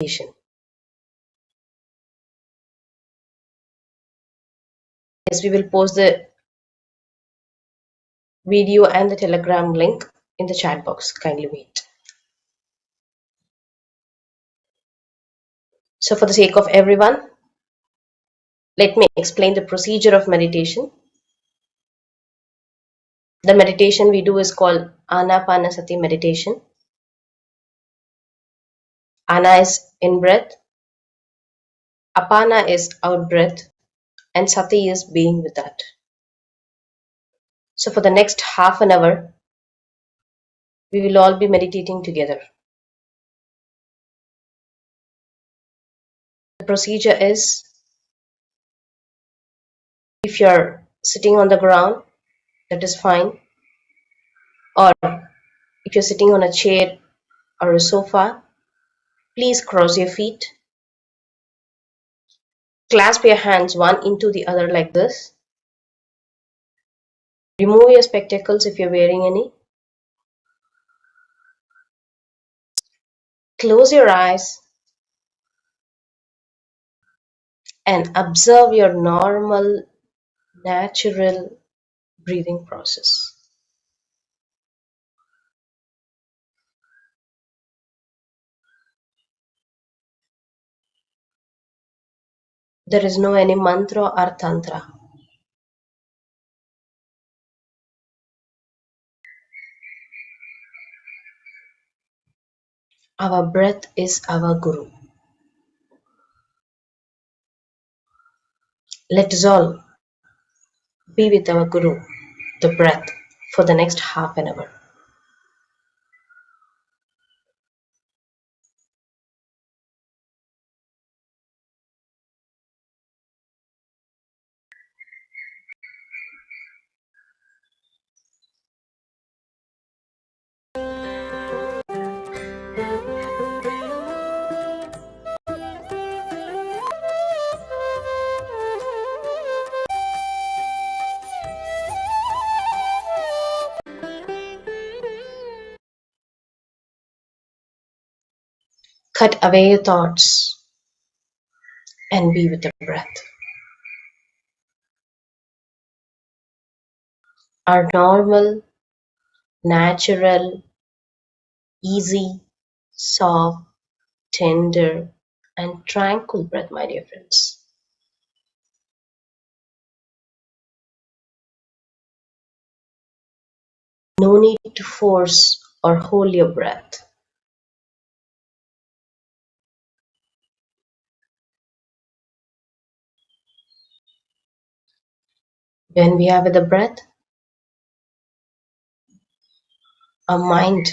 meditation. Yes, we will post the video and the Telegram link in the chat box. Kindly wait. So for the sake of everyone, let me explain the procedure of meditation. The meditation we do is called Ana-Pana-Sati Meditation. Ana is in breath, Apana is out breath, and Sati is being with that. So for the next half an hour, we will all be meditating together. The procedure is, if you're sitting on the ground, that is fine. Or if you're sitting on a chair or a sofa, please cross your feet. Clasp your hands one into the other like this. Remove your spectacles if you're wearing any. Close your eyes and observe your normal, natural breathing process. There is no any mantra or tantra. Our breath is our guru. Let us all be with our guru, the breath, for the next half an hour. Cut away your thoughts and be with the breath. Our normal, natural, easy, soft, tender, and tranquil breath, my dear friends. No need to force or hold your breath. When we are with the breath, our mind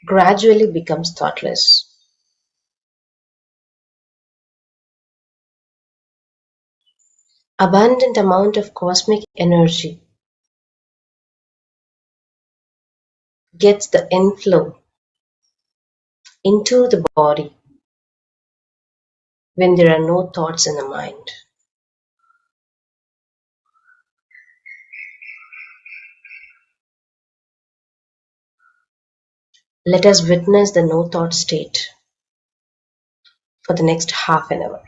gradually becomes thoughtless. Abundant amount of cosmic energy gets the inflow into the body when there are no thoughts in the mind. Let us witness the no thought state for the next half an hour.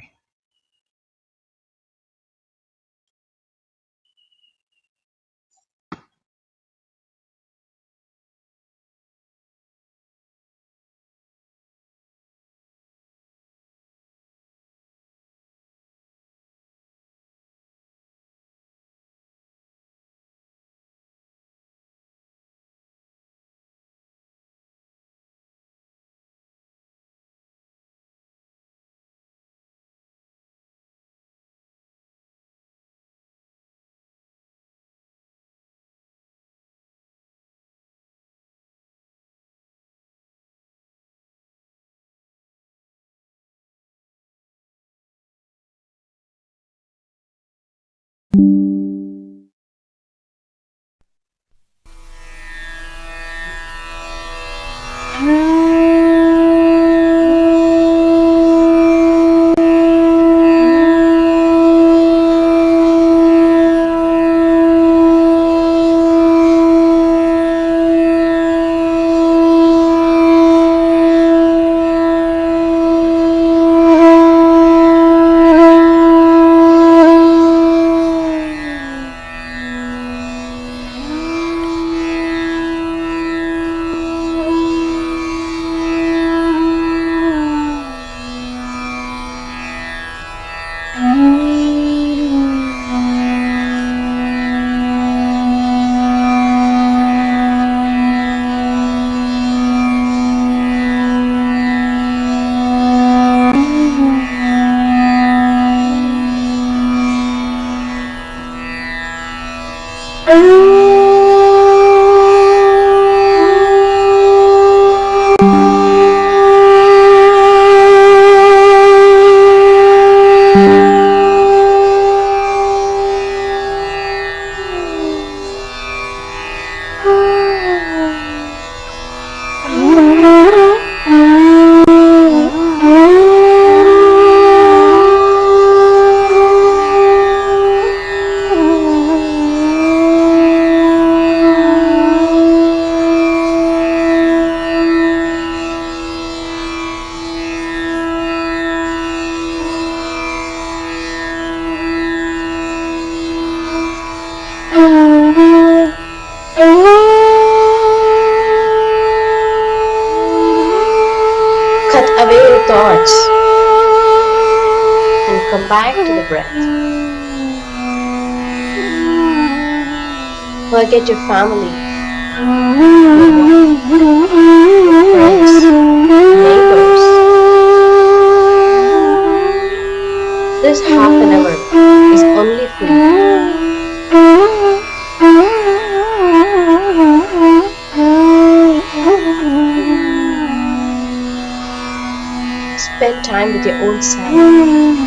away your thoughts and come back to the breath. Forget your family, your friends, neighbors. This half an hour is only for you. Spend time with your own self.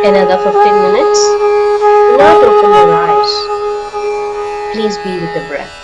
Another 15 minutes. Do not open your eyes. Please be with the breath.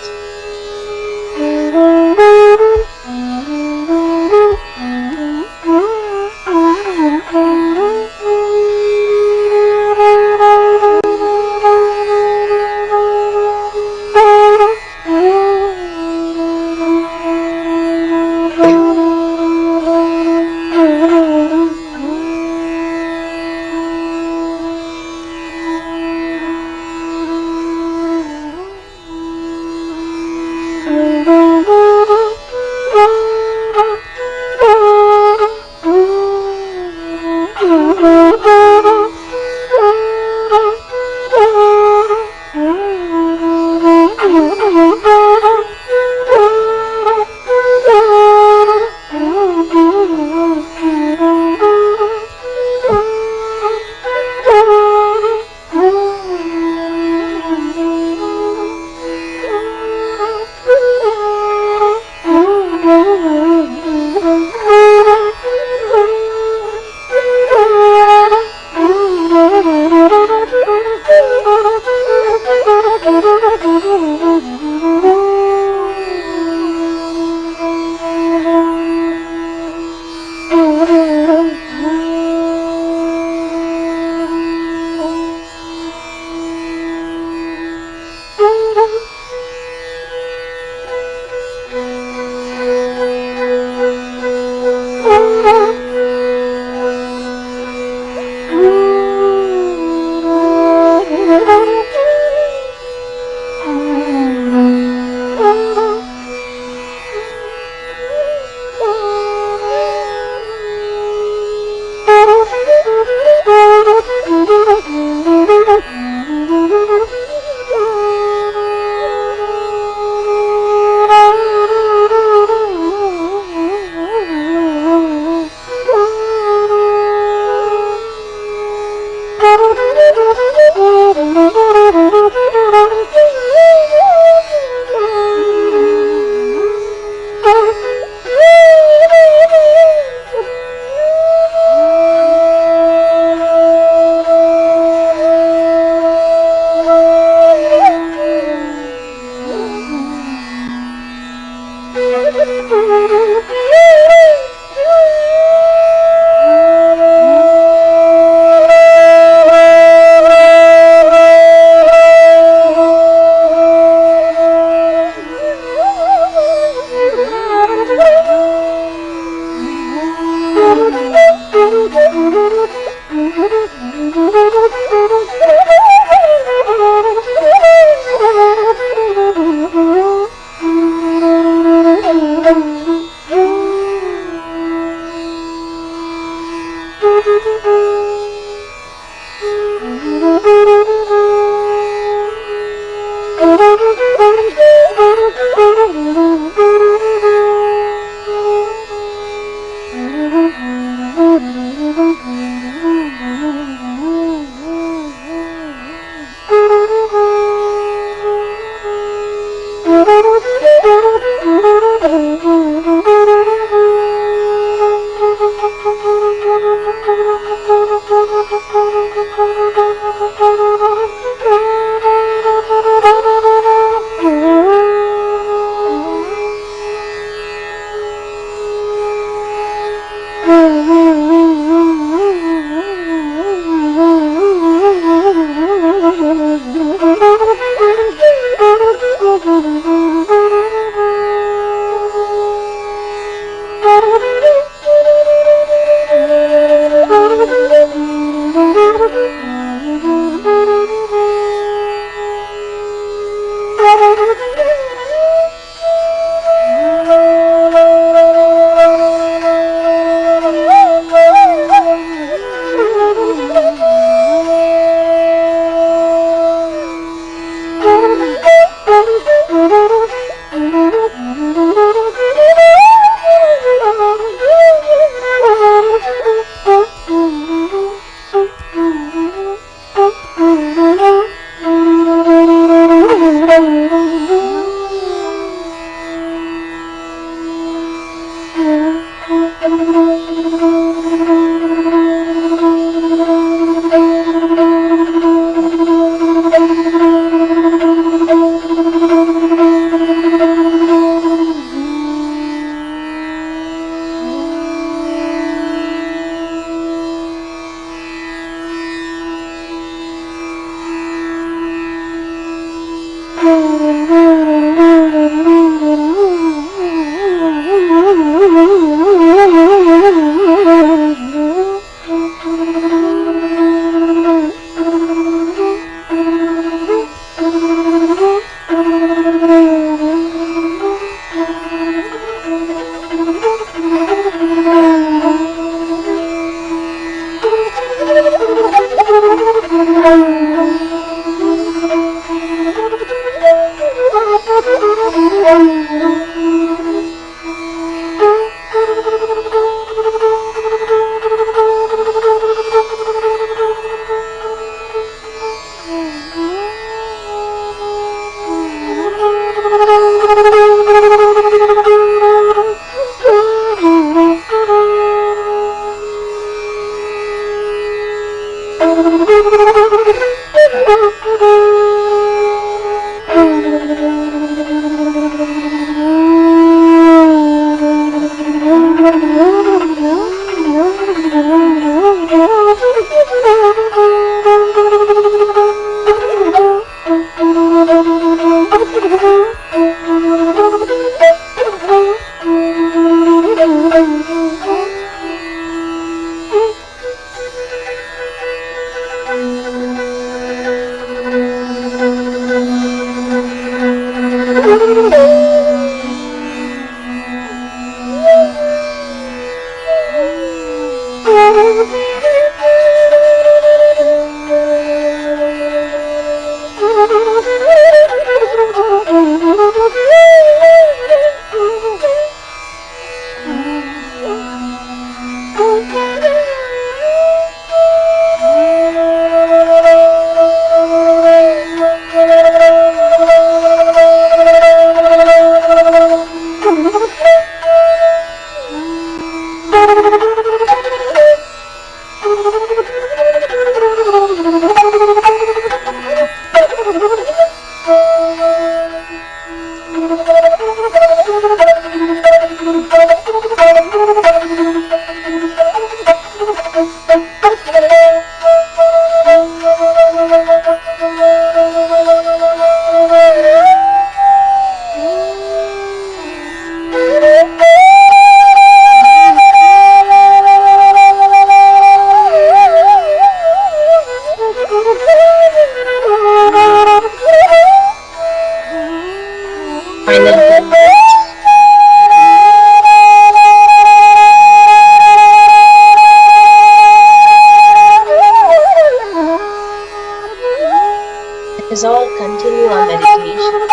Let us all continue our meditation.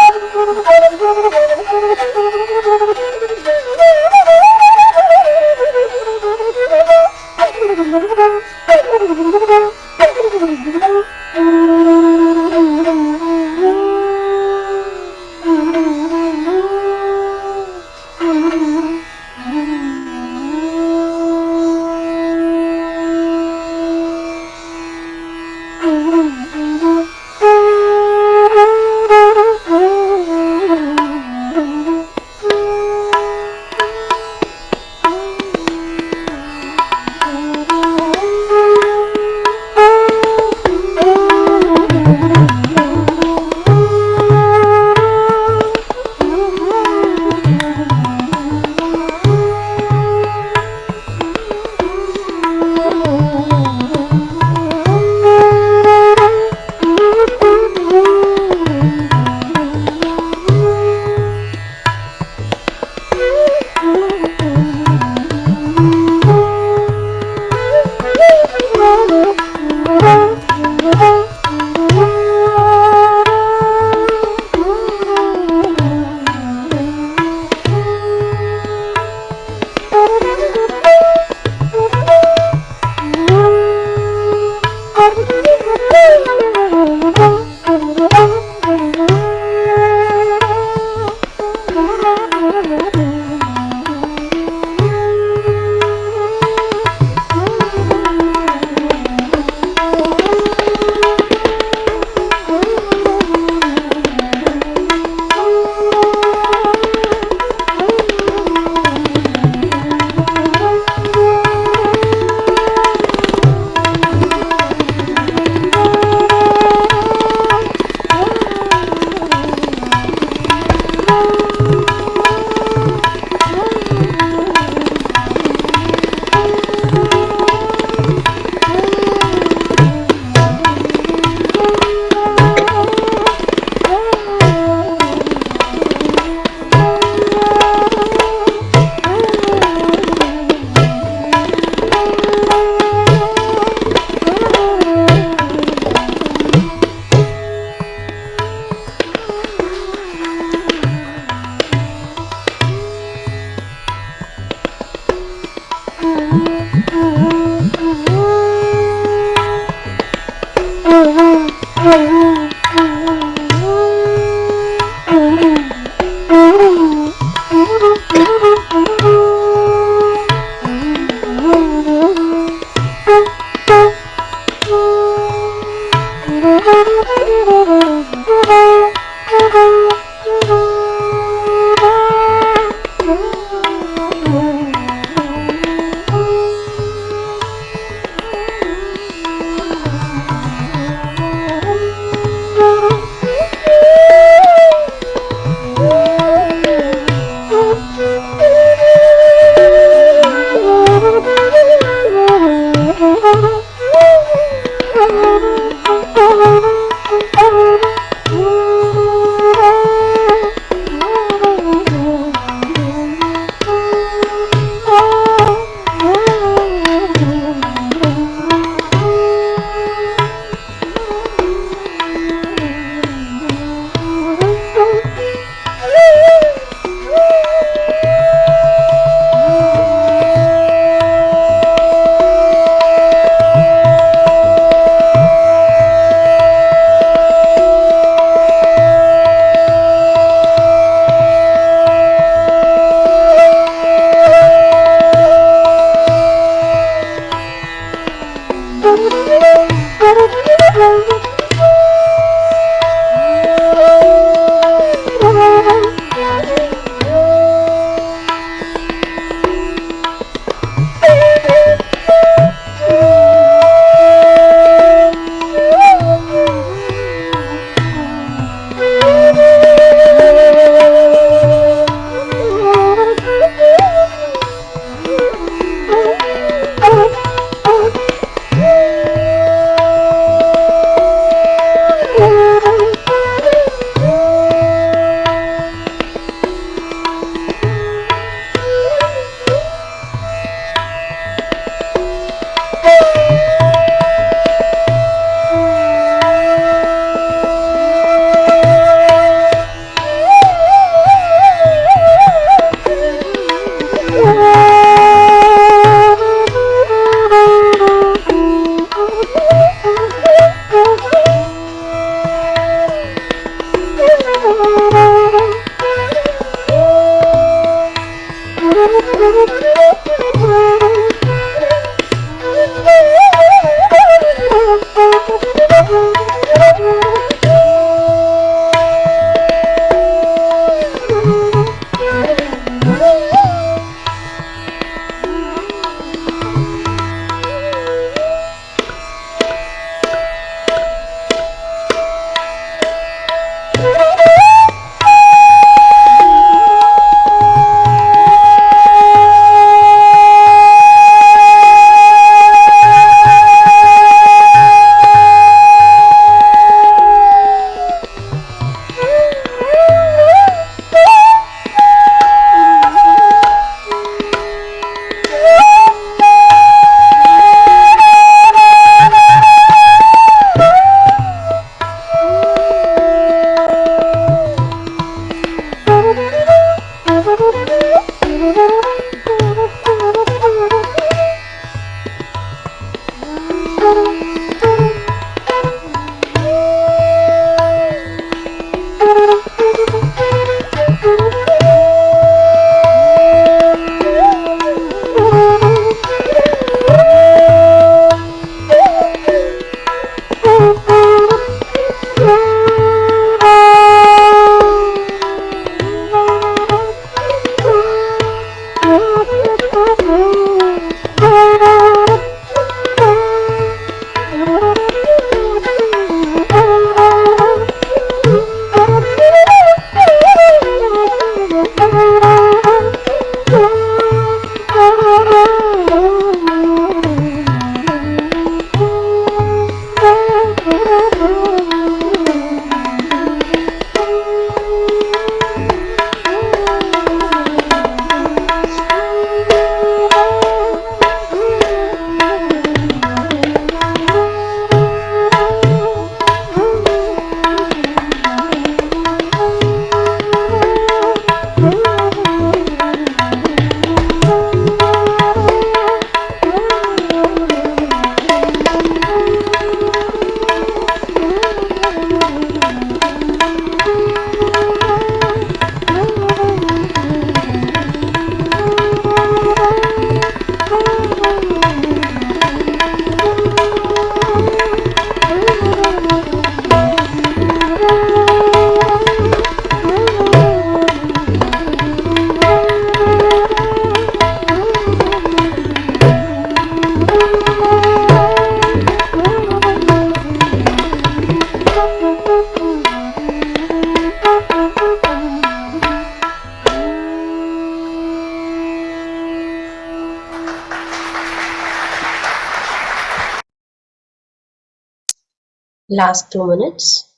Last 2 minutes,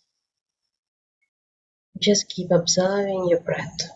just keep observing your breath.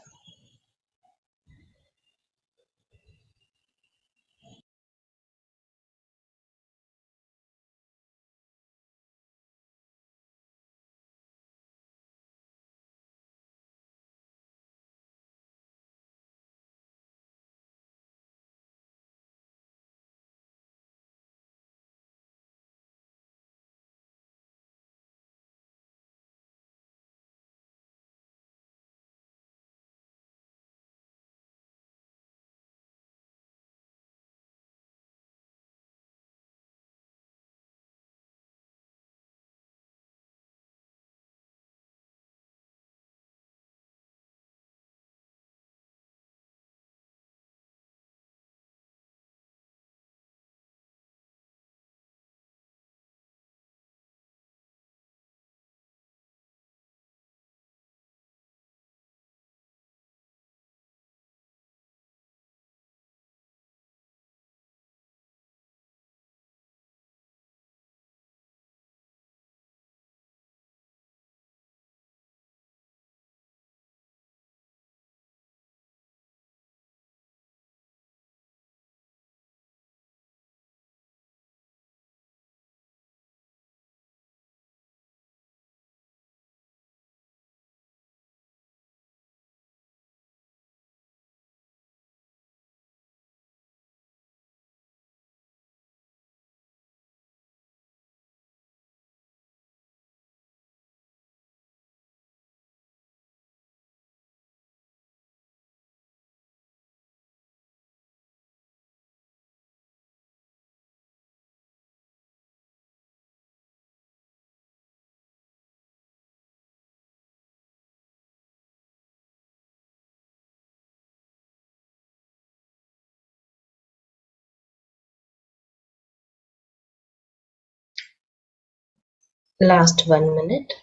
Last 1 minute,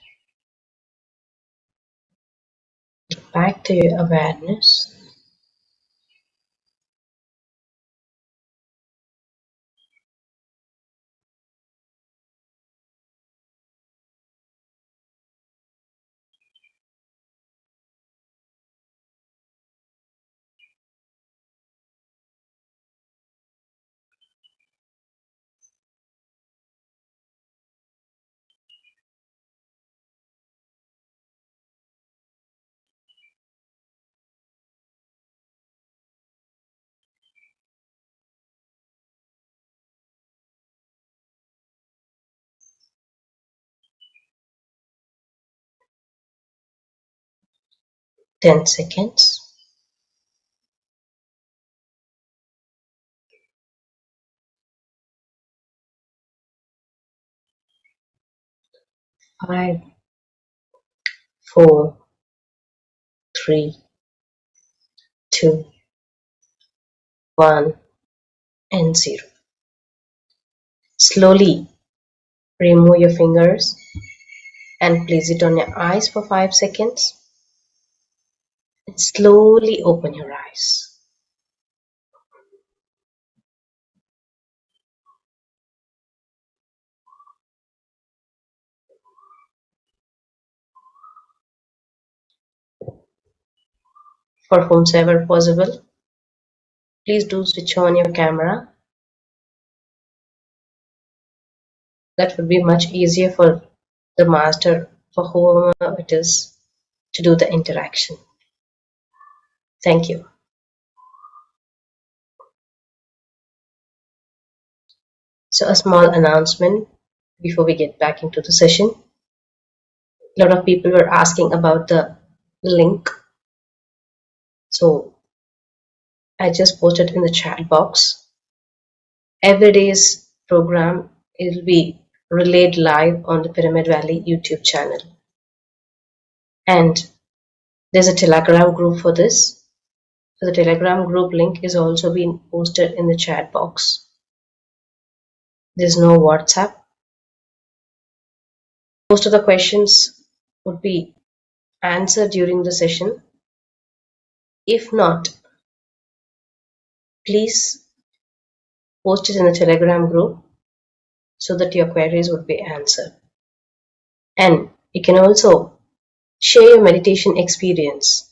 back to your awareness. Ten seconds. 5, 4, 3, 2, 1, and 0. Slowly remove your fingers and place it on your eyes for 5 seconds. And slowly open your eyes. For whomsoever possible, please do switch on your camera. That would be much easier for the master, for whoever it is, to do the interaction. Thank you. So a small announcement before we get back into the session. A lot of people were asking about the link. So I just posted in the chat box. Every day's program will be relayed live on the Pyramid Valley YouTube channel. And there's a Telegram group for this. So the Telegram group link is also being posted in the chat box. There's no WhatsApp. Most of the questions would be answered during the session. If not, please post it in the Telegram group so that your queries would be answered. And you can also share your meditation experience.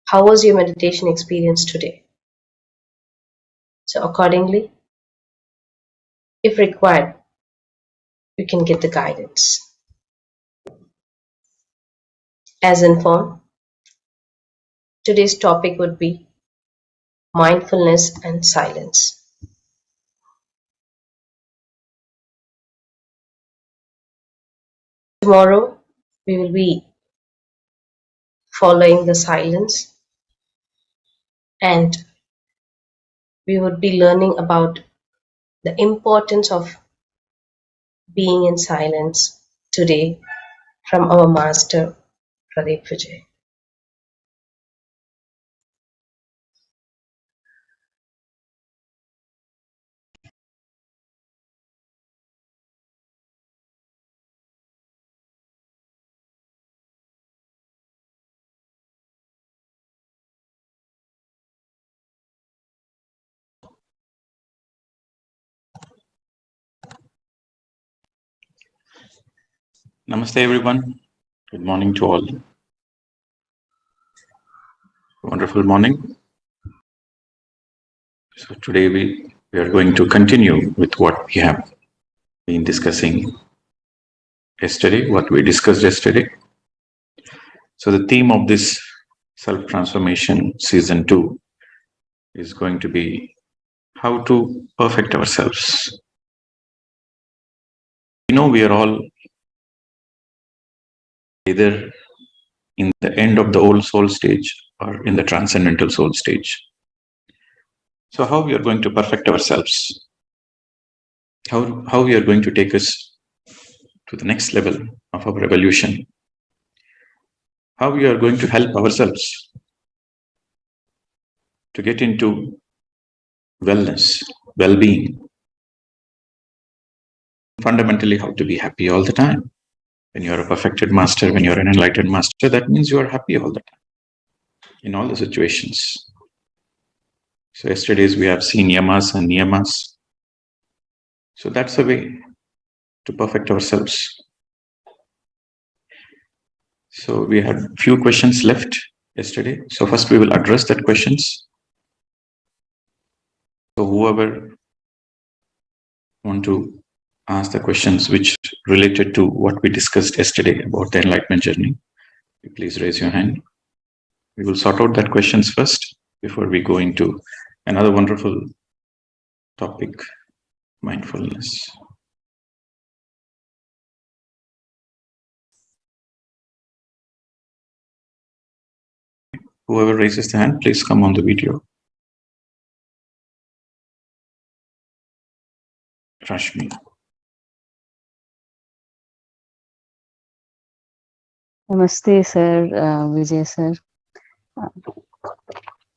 How was your meditation experience today? So accordingly, if required, you can get the guidance. As informed, today's topic would be mindfulness and silence. Tomorrow, we will be following the silence, and we would be learning about the importance of being in silence today from our master, Pradeep Vijay. Namaste everyone. Good morning to all. Wonderful morning. So today we are going to continue with what we have been discussing yesterday, what we discussed yesterday. So the theme of this self-transformation season 2 is going to be how to perfect ourselves. We are all either in the end of the old soul stage or in the transcendental soul stage. So how we are going to perfect ourselves? How we are going to take us to the next level of our evolution? How we are going to help ourselves to get into wellness, well-being? Fundamentally, how to be happy all the time. When you're a perfected master, when you're an enlightened master, that means you are happy all the time, in all the situations. So yesterday's we have seen yamas and niyamas. So that's a way to perfect ourselves. So we had few questions left yesterday. So first we will address that questions. So whoever want to ask the questions which related to what we discussed yesterday about the enlightenment journey, please raise your hand. We will sort out that questions first before we go into another wonderful topic, mindfulness. Whoever raises the hand, please come on the video. Rashmi. Namaste, sir, Vijay, sir.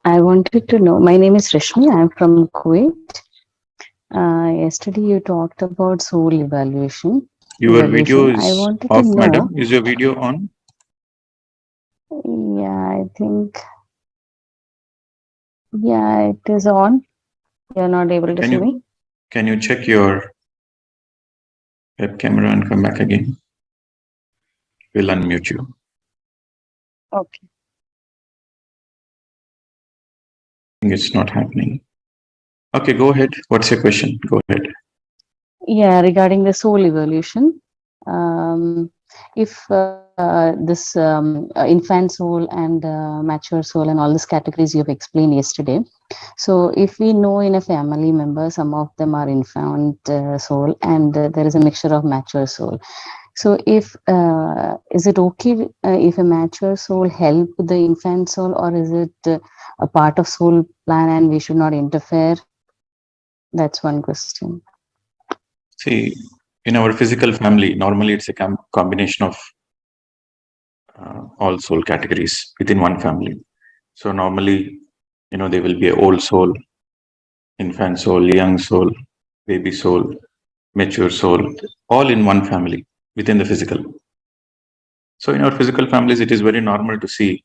I wanted to know, my name is Rashmi, I'm from Kuwait. Yesterday you talked about soul evaluation. Your video is I wanted off, to know, madam. Is your video on? Yeah, I think, yeah, it is on. You're not able to see me? Can you check your web camera and come back again? We'll unmute you. Okay. I think it's not happening. Okay, go ahead. What's your question? Go ahead. Yeah, regarding the soul evolution, if this infant soul and mature soul and all these categories you have explained yesterday, so if we know in a family member, some of them are infant soul and there is a mixture of mature soul. So if is it okay if a mature soul help the infant soul, or is it a part of soul plan and we should not interfere? That's one question. See, in our physical family, normally it's a combination of all soul categories within one family. So normally, there will be an old soul, infant soul, young soul, baby soul, mature soul, all in one family within the physical. So in our physical families, it is very normal to see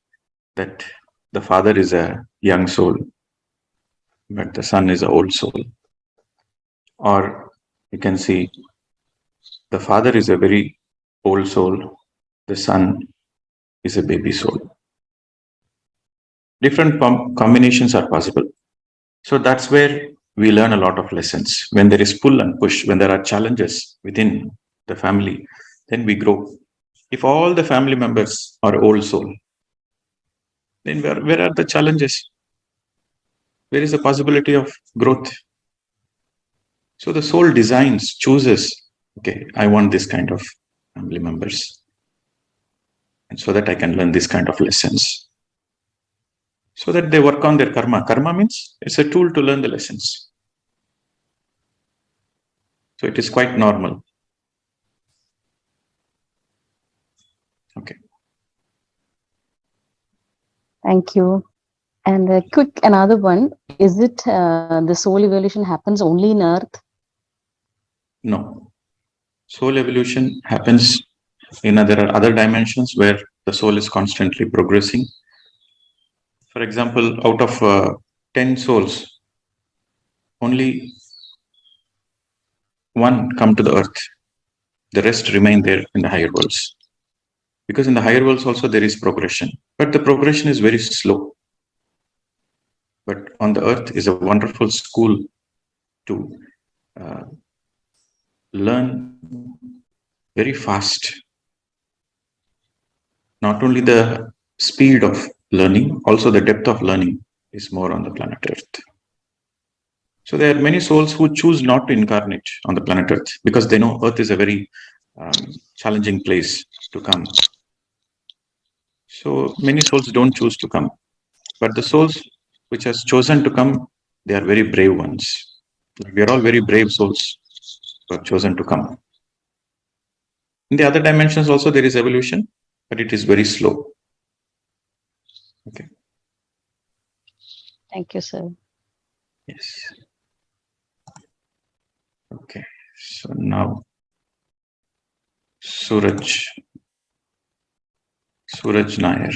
that the father is a young soul, but the son is an old soul. Or you can see the father is a very old soul, the son is a baby soul. Different combinations are possible. So that's where we learn a lot of lessons. When there is pull and push, when there are challenges within the family, then we grow. If all the family members are old soul, then where are the challenges? Where is the possibility of growth? So the soul designs, chooses, okay, I want this kind of family members. And so that I can learn this kind of lessons. So that they work on their karma. Karma means it's a tool to learn the lessons. So it is quite normal. Okay. Thank you. And a quick another one. Is it the soul evolution happens only in Earth? No. Soul evolution happens in other dimensions where the soul is constantly progressing. For example, out of 10 souls, only one come to the earth. The rest remain there in the higher worlds. Because in the higher worlds also there is progression. But the progression is very slow. But on the earth is a wonderful school to learn very fast. Not only the speed of learning, also the depth of learning is more on the planet Earth. So there are many souls who choose not to incarnate on the planet Earth because they know Earth is a very challenging place to come. So many souls don't choose to come. But the souls which has chosen to come, they are very brave ones. We are all very brave souls who have chosen to come. In the other dimensions also there is evolution, but it is very slow. Okay. Thank you, sir. Yes. Okay. So now Suraj Nair.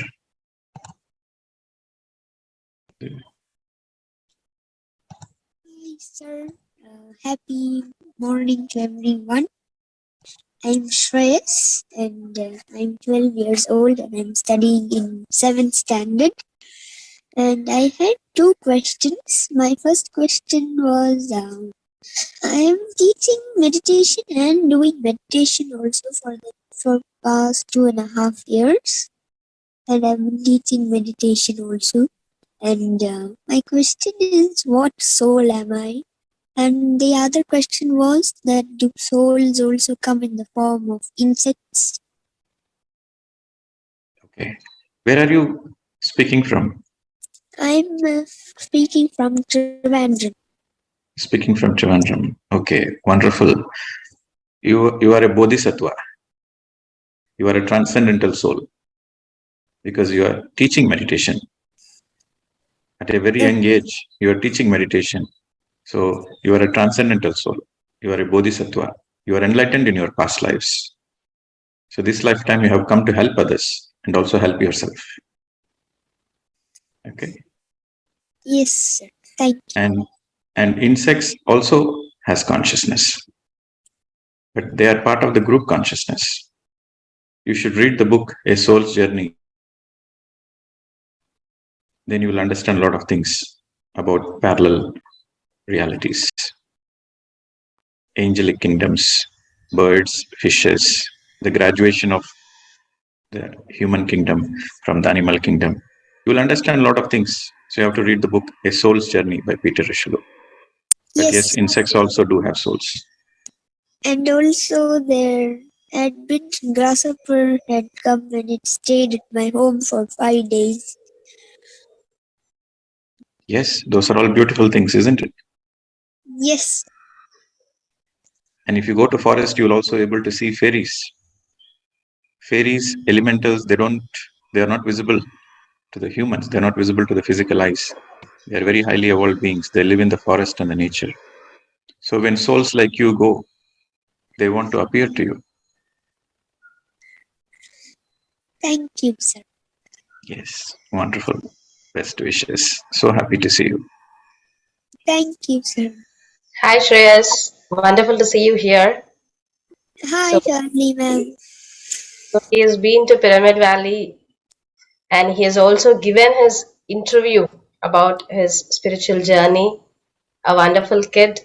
Hi, sir. Happy morning to everyone. I'm Shreyas and I'm 12 years old and I'm studying in 7th standard. And I had two questions. My first question was I am teaching meditation and doing meditation also for past 2.5 years. And I've been teaching meditation also. And my question is, what soul am I? And the other question was that do souls also come in the form of insects? Okay. Where are you speaking from? I'm speaking from Trivandrum. Speaking from Trivandrum. Okay, wonderful. You are a bodhisattva. You are a transcendental soul because you are teaching meditation. At a very young age, you are teaching meditation. So you are a transcendental soul. You are a bodhisattva. You are enlightened in your past lives. So this lifetime you have come to help others and also help yourself. Okay. Yes, sir. Thank you. And insects also has consciousness, but they are part of the group consciousness. You should read the book A Soul's Journey. Then you will understand a lot of things about parallel realities, angelic kingdoms, birds, fishes, the graduation of the human kingdom from the animal kingdom. You will understand a lot of things. So you have to read the book A Soul's Journey by Peter Rishulo. But yes, insects also do have souls. And also there had been grasshopper had come and it stayed at my home for 5 days. Yes, those are all beautiful things, isn't it? Yes. And if you go to forest, you'll also able to see fairies. Fairies, elementals, they are not visible to the humans. They're not visible to the physical eyes. They are very highly evolved beings. They live in the forest and the nature. So when souls like you go, they want to appear to you. Thank you, sir. Yes, wonderful. Best wishes. So happy to see you. Thank you, sir. Hi Shreyas, wonderful to see you here. Hi, So, Charlie, ma'am. So he has been to Pyramid Valley and he has also given his interview about his spiritual journey. A wonderful kid.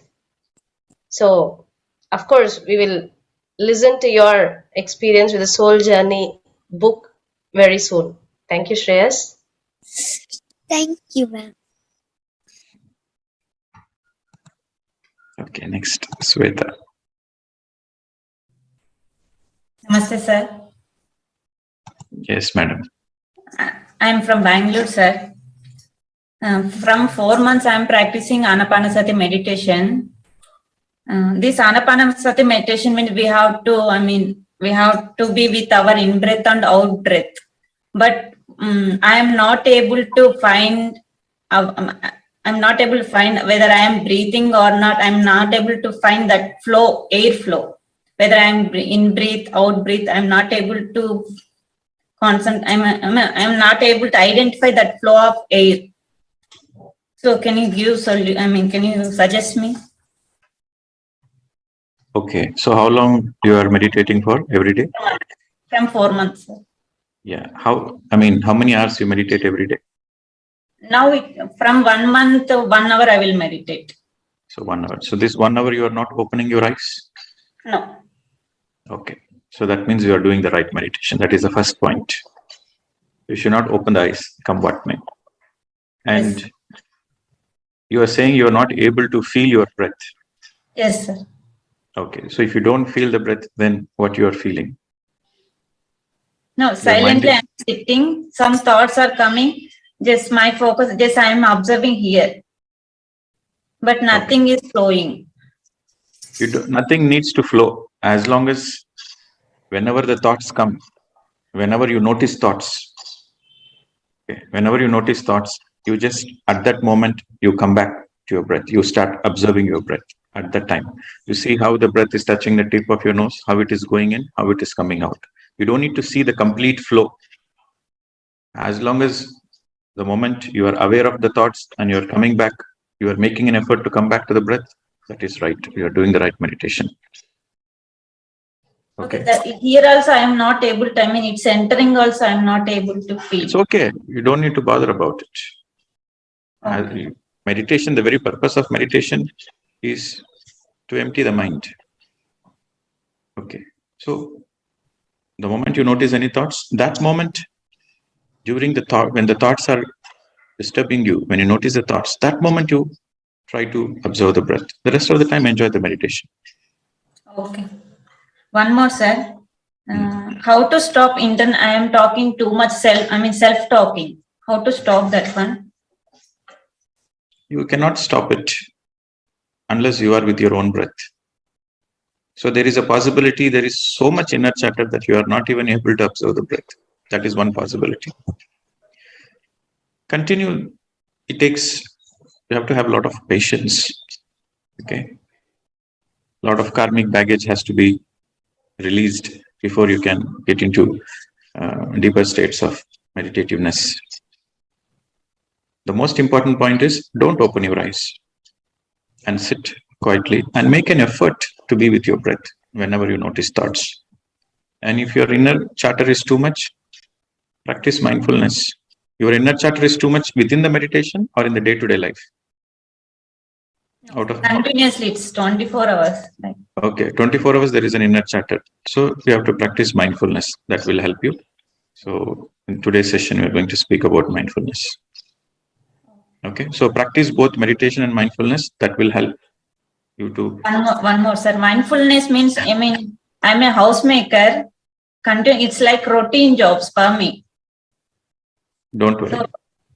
So, of course, we will listen to your experience with the Soul Journey book very soon. Thank you, Shreyas. Thank you, ma'am. Okay, next, Sweta. Namaste, sir. Yes, madam. I'm from Bangalore, sir. From 4 months, I'm practicing Ana-Pana-Sati meditation. This Ana-Pana-Sati meditation means we have to be with our in-breath and out-breath. But I am not able to find, I'm not able to find whether I am breathing or not. I'm not able to find that flow, air flow. Whether I'm in breath, out breath, I'm not able to I'm not able to identify that flow of air. So can you can you suggest me? Okay, so how long you are meditating for every day? From 4 months, sir. Yeah, how many hours you meditate every day? Now from 1 month, 1 hour I will meditate. So 1 hour. So this 1 hour you are not opening your eyes? No. Okay, so that means you are doing the right meditation. That is the first point. You should not open the eyes, come what may. And Yes. you are saying you are not able to feel your breath. Yes, sir. Okay, so if you don't feel the breath, then what you are feeling? No, silently I'm sitting. Some thoughts are coming. Just my focus, just I am observing here. But nothing is flowing. Nothing needs to flow as long as whenever the thoughts come, whenever you notice thoughts, whenever you notice thoughts, you just at that moment you come back to your breath. You start observing your breath at that time. You see how the breath is touching the tip of your nose, how it is going in, how it is coming out. You don't need to see the complete flow. As long as the moment you are aware of the thoughts and you are coming back, you are making an effort to come back to the breath. That is right. You are doing the right meditation. Okay. Here also I am not able to, it's entering also I am not able to feel. It's okay. You don't need to bother about it. Okay. Meditation, the very purpose of meditation is to empty the mind. Okay. So the moment you notice any thoughts, that moment during the thought, when the thoughts are disturbing you, when you notice the thoughts, that moment you try to observe the breath. The rest of the time, enjoy the meditation. Okay. One more, sir. How to stop I am talking too much self-talking. How to stop that one? You cannot stop it unless you are with your own breath. So there is a possibility, there is so much inner chatter that you are not even able to observe the breath. That is one possibility. Continue. You have to have a lot of patience. Okay. A lot of karmic baggage has to be released before you can get into deeper states of meditativeness. The most important point is don't open your eyes and sit quietly and make an effort to be with your breath whenever you notice thoughts. And if your inner chatter is too much, practice mindfulness. Your inner chatter is too much within the meditation or in the day-to-day life? Continuously, it's 24 hours. Right? Okay, 24 hours there is an inner chatter. So you have to practice mindfulness. That will help you. So in today's session, we are going to speak about mindfulness. Okay, so practice both meditation and mindfulness. That will help you to. One more, sir. Mindfulness means, I'm a housemaker. It's like routine jobs for me. Don't worry.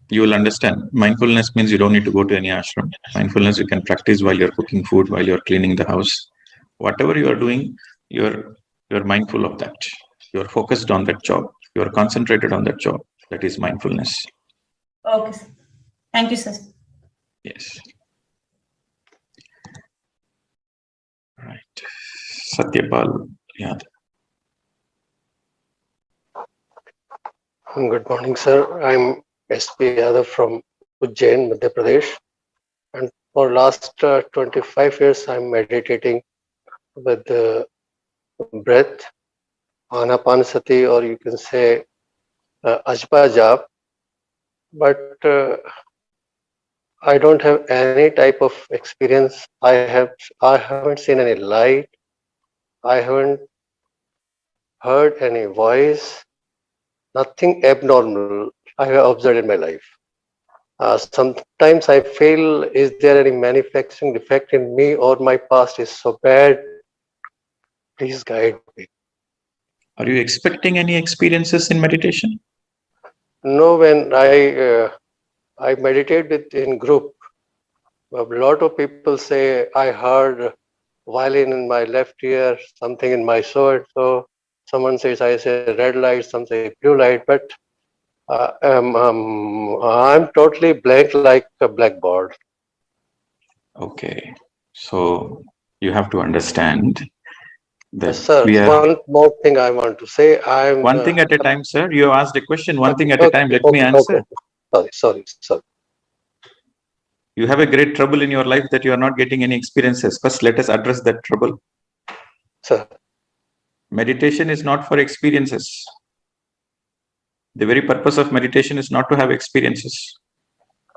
You will understand. Mindfulness means you don't need to go to any ashram. Mindfulness you can practice while you're cooking food, while you're cleaning the house. Whatever you are doing, you're mindful of that. You're focused on that job. You're concentrated on that job. That is mindfulness. Okay, sir. Thank you, sir. Yes. Right. Satyapal Yadav. Good morning, sir. I'm SP Yadav from Ujjain, Madhya Pradesh. And for last 25 years, I'm meditating with the breath. Ana-Pana-Sati, or you can say Ajpa Jap, but I don't have any type of experience. I haven't seen any light. I haven't heard any voice. Nothing abnormal I have observed in my life. Sometimes I feel, is there any manufacturing defect in me, or my past is so bad? Please guide me. Are you expecting any experiences in meditation? No, when I meditate in group, a lot of people say, I heard violin in my left ear, something in my soul. So someone says, I say red light, some say blue light, but I'm totally blank like a blackboard. Okay. So you have to understand that Sir, we are one more thing I want to say. one thing at a time, sir. You asked a question, one thing at a okay, time. Let me answer. Sorry. You have a great trouble in your life that you are not getting any experiences. First, let us address that trouble. Sir. Meditation is not for experiences. The very purpose of meditation is not to have experiences.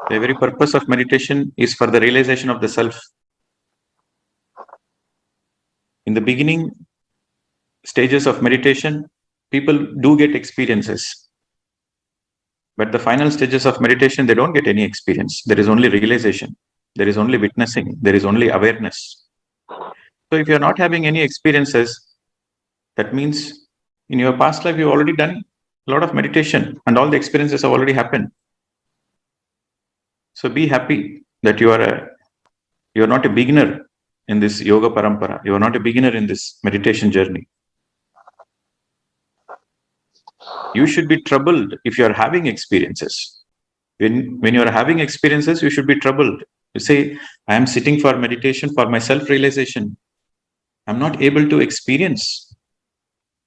The very purpose of meditation is for the realization of the self. In the beginning stages of meditation, people do get experiences. But the final stages of meditation, they don't get any experience. There is only realization. There is only witnessing. There is only awareness. So if you're not having any experiences, that means in your past life, you've already done a lot of meditation and all the experiences have already happened. So be happy that you are not a beginner in this yoga parampara. You are not a beginner in this meditation journey. You should be troubled if you are having experiences. When you are having experiences, you should be troubled. You say, I am sitting for meditation for my self-realization. I'm not able to experience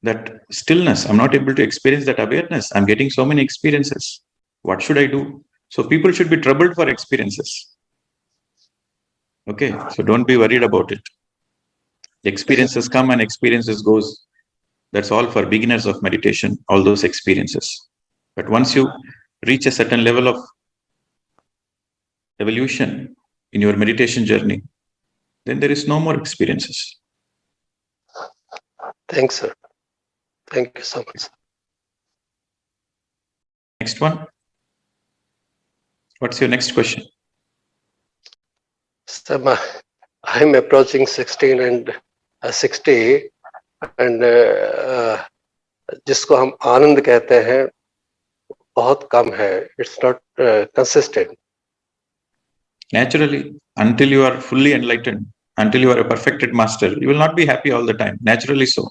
that stillness. I'm not able to experience that awareness. I'm getting so many experiences. What should I do? So people should be troubled for experiences. Okay, so don't be worried about it. Experiences come and experiences goes. That's all for beginners of meditation, all those experiences. But once you reach a certain level of evolution in your meditation journey, then there is no more experiences. Thanks, sir. Thank you so much. Next one. What's your next question? Sir, I'm approaching 16 and 60, and जिसको हम आनंद कहते हैं बहुत कम है. It's not consistent. Naturally, until you are fully enlightened, until you are a perfected master, you will not be happy all the time. Naturally so.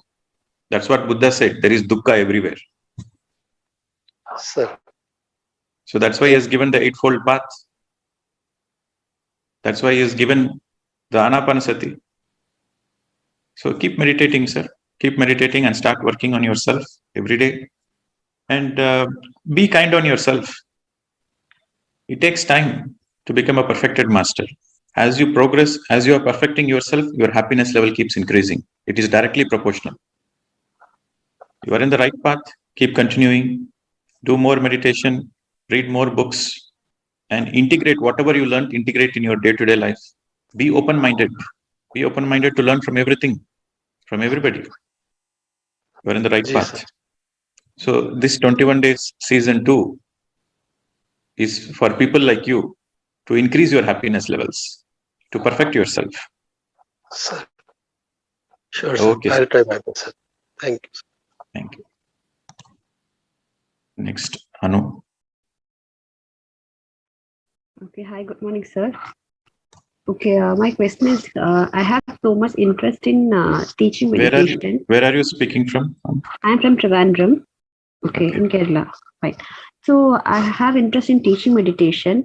That's what Buddha said. There is dukkha everywhere. Sir. So that's why he has given the Eightfold Path. That's why he has given the Ana-Pana-Sati. So keep meditating, sir. Keep meditating and start working on yourself every day. And be kind on yourself. It takes time to become a perfected master. As you progress, as you are perfecting yourself, your happiness level keeps increasing. It is directly proportional. You are in the right path. Keep continuing. Do more meditation. Read more books. And integrate whatever you learned, integrate in your day-to-day life. Be open-minded. Be open-minded to learn from everything, from everybody. You are in the right path. Sir. So this 21 days season 2 is for people like you to increase your happiness levels, to perfect yourself. Sir. Sure, sir. Okay. I'll try my best, sir. Thank you. Thank you. Next, Anu. Okay, hi, good morning, sir. Okay, my question is, I have so much interest in teaching meditation. Where are you speaking from? I'm from Trivandrum, okay, in Kerala, right. So I have interest in teaching meditation.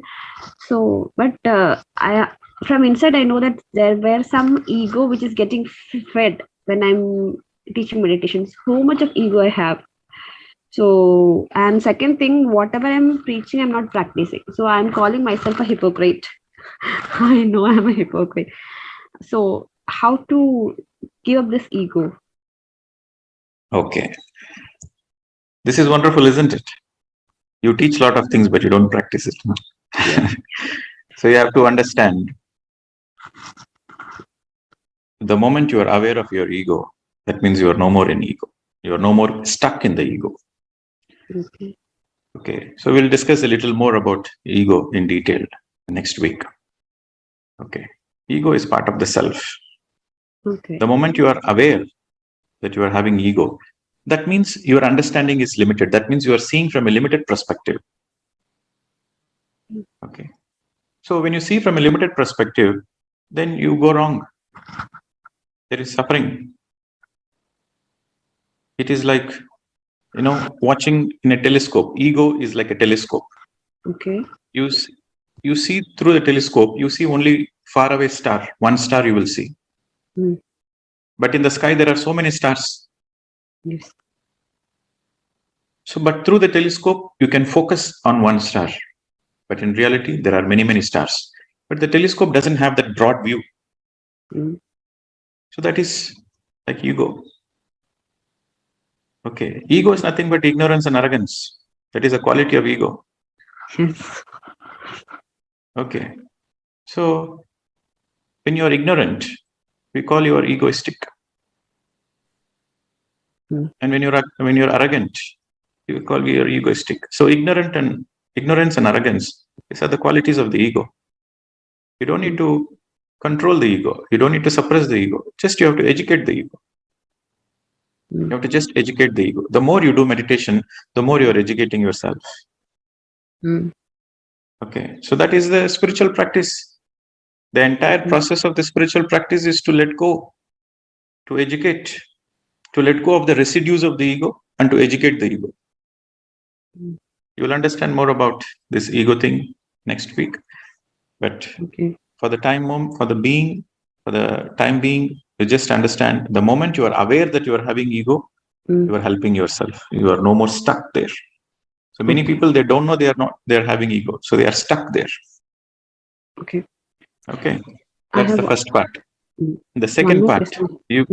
So, but from inside, I know that there were some ego which is getting fed when I'm teaching meditation. So much of ego I have. So, and second thing, whatever I'm preaching, I'm not practicing. So I'm calling myself a hypocrite. I know I'm a hypocrite. So how to give up this ego? Okay. This is wonderful, isn't it? You teach a lot of things, but you don't practice it. Yeah. So you have to understand, the moment you are aware of your ego, that means you are no more in ego. You are no more stuck in the ego. Okay. Okay. So we'll discuss a little more about ego in detail next week. Okay. Ego is part of the self. Okay. The moment you are aware that you are having ego, that means your understanding is limited. That means you are seeing from a limited perspective. Okay. So when you see from a limited perspective, then you go wrong. There is suffering. It is like, watching in a telescope. Ego is like a telescope. Okay. You see through the telescope, you see only far away star. One star you will see. Mm. But in the sky, there are so many stars. Yes. So, but through the telescope, you can focus on one star. But in reality, there are many, many stars. But the telescope doesn't have that broad view. Mm. So that is like ego. Okay. Ego is nothing but ignorance and arrogance. That is a quality of ego. Yes. Okay. So when you are ignorant, we call you egoistic. Mm. And when you're arrogant, we call you egoistic. So ignorance and arrogance, these are the qualities of the ego. You don't need to control the ego. You don't need to suppress the ego. Just you have to educate the ego. You have to just educate the ego. The more you do meditation, the more you are educating yourself. Mm. Okay. So that is the spiritual practice. The entire process of the spiritual practice is to let go, to educate, to let go of the residues of the ego and to educate the ego. Mm. You will understand more about this ego thing next week. But Okay. for the time being, you just understand, the moment you are aware that you are having ego, Mm. you are helping yourself. You are no more stuck there. So many people, they don't know they are having ego. So they are stuck there. Okay. Okay. I That's the have first part. Mm. The one second more part, question. Okay.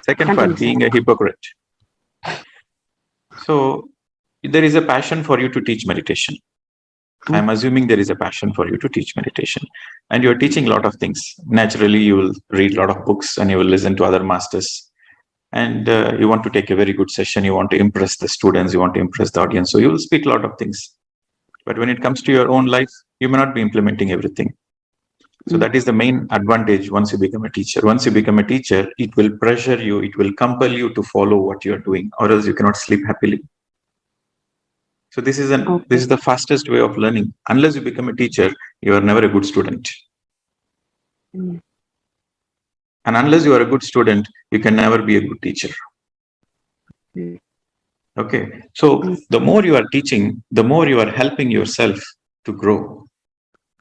second Continue, part, sir. being a hypocrite. So there is a passion for you to teach meditation. I'm assuming there is a passion for you to teach meditation, and you're teaching a lot of things. Naturally, you will read a lot of books and you will listen to other masters, and you want to take a very good session. You want to impress the students, you want to impress the audience. So you will speak a lot of things. But when it comes to your own life, you may not be implementing everything. So that is the main advantage once you become a teacher. Once you become a teacher, it will pressure you, it will compel you to follow what you're doing, or else you cannot sleep happily. So this is the fastest way of learning. Unless you become a teacher, you are never a good student. Mm. And unless you are a good student, you can never be a good teacher. Mm. Okay. So the more you are teaching, the more you are helping yourself to grow.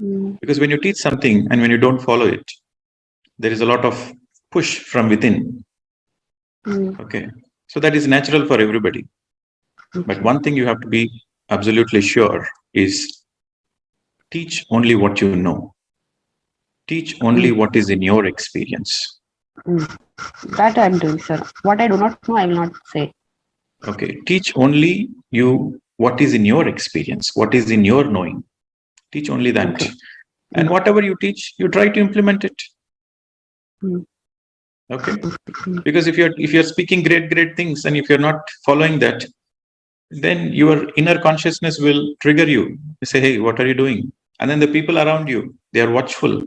Mm. Because when you teach something and when you don't follow it, there is a lot of push from within. Mm. Okay. So that is natural for everybody. But Okay. one thing you have to be absolutely sure is teach only what you know. Teach only what is in your experience. That I'm doing, sir. What I do not know, I will not say. Okay. Teach only you what is in your experience, what is in your knowing. Teach only that. Okay. And whatever you teach, you try to implement it. Mm. Okay. Because if you're speaking great things and if you're not following that, then your inner consciousness will trigger you. You say, hey, what are you doing? And then the people around you, they are watchful.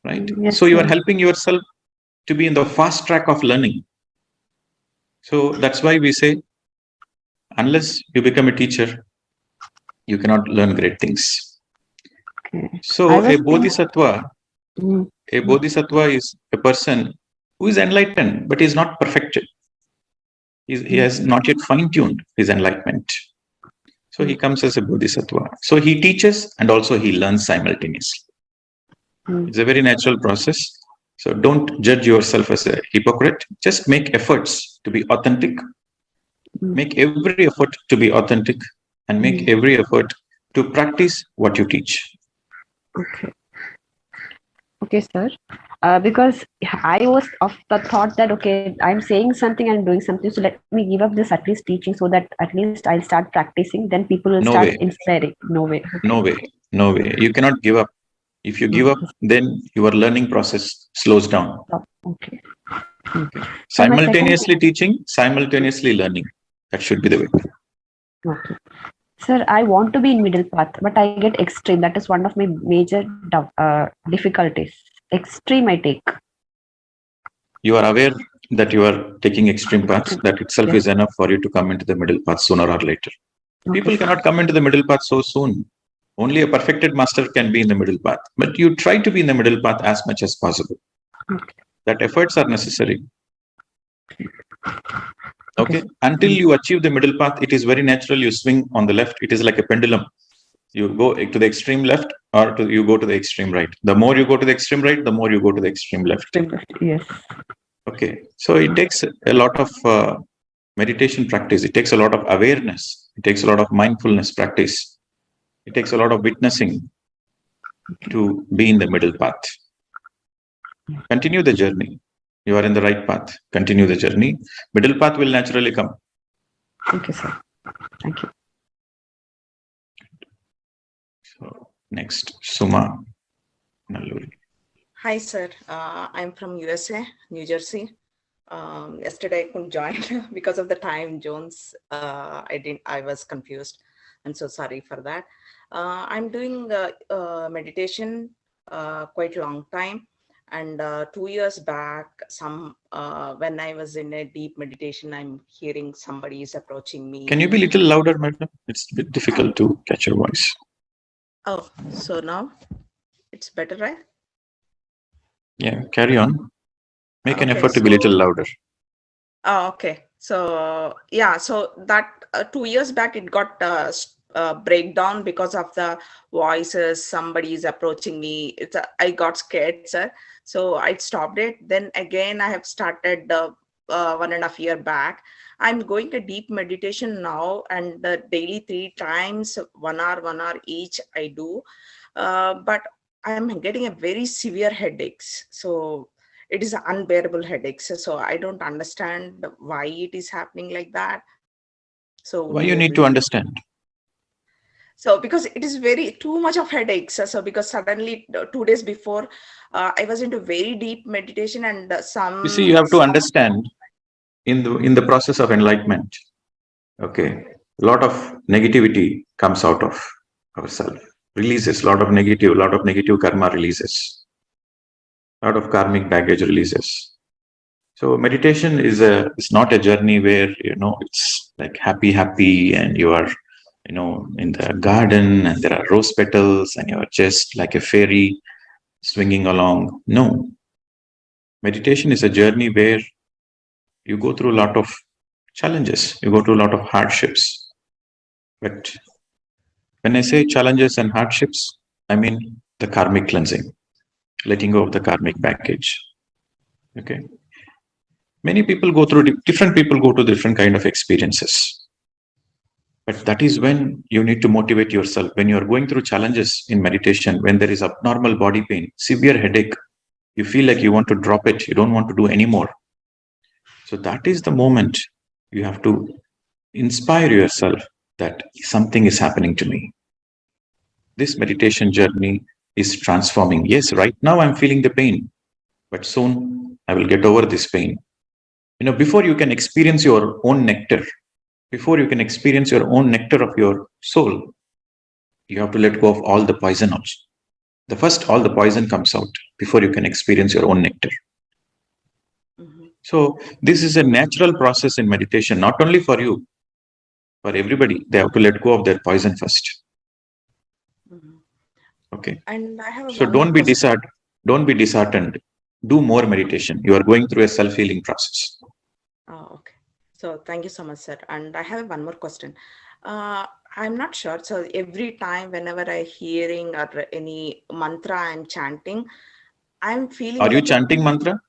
Right? Yes, So you are sir. helping yourself to be in the fast track of learning. So that's why we say, unless you become a teacher, you cannot learn great things. Okay. So a bodhisattva is a person who is enlightened, but is not perfected. He has not yet fine-tuned his enlightenment. So he comes as a bodhisattva. So he teaches and also he learns simultaneously. It's a very natural process. So don't judge yourself as a hypocrite. Just make efforts to be authentic. Make every effort to be authentic and make every effort to practice what you teach. Okay. Okay, sir. Because I was of the thought that, okay, I'm saying something and doing something, so let me give up this at least teaching so that at least I'll start practicing. Then people will No start way. inspiring. No way. No way. No way. You cannot give up. If you give up, then your learning process slows down. Okay. So my Simultaneously teaching, simultaneously learning. That should be the way. Okay. Sir, I want to be in middle path, but I get extreme. That is one of my major difficulties. Extreme I take. You are aware that you are taking extreme paths. That itself Yes. is enough for you to come into the middle path sooner or later. Okay. People cannot come into the middle path so soon. Only a perfected master can be in the middle path. But you try to be in the middle path as much as possible. Okay. That efforts are necessary. Okay. Until you achieve the middle path, it is very natural. You swing on the left. It is like a pendulum. You go to the extreme left or you go to the extreme right. The more you go to the extreme right, the more you go to the extreme left. Yes. Okay. So it takes a lot of meditation practice. It takes a lot of awareness. It takes a lot of mindfulness practice. It takes a lot of witnessing to be in the middle path. Continue the journey. You are in the right path. Continue the journey. Middle path will naturally come. Okay, sir. Thank you. So next, Suma Nalluri. Hi, sir. I'm from USA, New Jersey. Yesterday I couldn't join because of the time zones. I was confused. I'm so sorry for that. I'm doing meditation quite a long time. And 2 years back, when I was in a deep meditation, I'm hearing somebody is approaching me. Can you be a little louder, madam? It's a bit difficult to catch your voice. Oh, so now it's better, right? Yeah, carry on. Make an Okay, effort to be a little louder. Oh, okay. So yeah, so that 2 years back it got breakdown because of the voices. Somebody is approaching me. I got scared, sir. So I stopped it. Then again, I have started 1.5 years back. I'm going to deep meditation now, and daily 3 times, 1 hour each I do. But I'm getting a very severe headaches. So it is unbearable headaches. So I don't understand why it is happening like that. So why you need to understand? So because it is too much of headaches. So because suddenly 2 days before I was into very deep meditation and You see, you have to understand in the process of enlightenment. Okay, a lot of negativity comes out of ourselves, releases a lot of negative karma releases, a lot of karmic baggage releases. So meditation is not a journey where it's like happy and you are in the garden and there are rose petals and you are just like a fairy swinging along. No, meditation is a journey where you go through a lot of challenges, you go through a lot of hardships. But when I say challenges and hardships, I mean the karmic cleansing, letting go of the karmic baggage. Okay. Many people go through, different people go to different kind of experiences. But that is when you need to motivate yourself. When you are going through challenges in meditation, when there is abnormal body pain, severe headache, you feel like you want to drop it, you don't want to do anymore. So that is the moment you have to inspire yourself that something is happening to me. This meditation journey is transforming. Yes, right now I'm feeling the pain, but soon I will get over this pain. Before you can experience your own nectar, before you can experience your own nectar of your soul, you have to let go of all the poison also. All the poison comes out before you can experience your own nectar. Mm-hmm. So this is a natural process in meditation, not only for you, for everybody. They have to let go of their poison first. Mm-hmm. Okay. And I have so don't be disheartened. Do more meditation. You are going through a self-healing process. Oh, okay. So thank you so much, sir. And I have one more question. I'm not sure. So every time, whenever I hearing or any mantra I'm chanting, I'm feeling. Are you chanting mantra?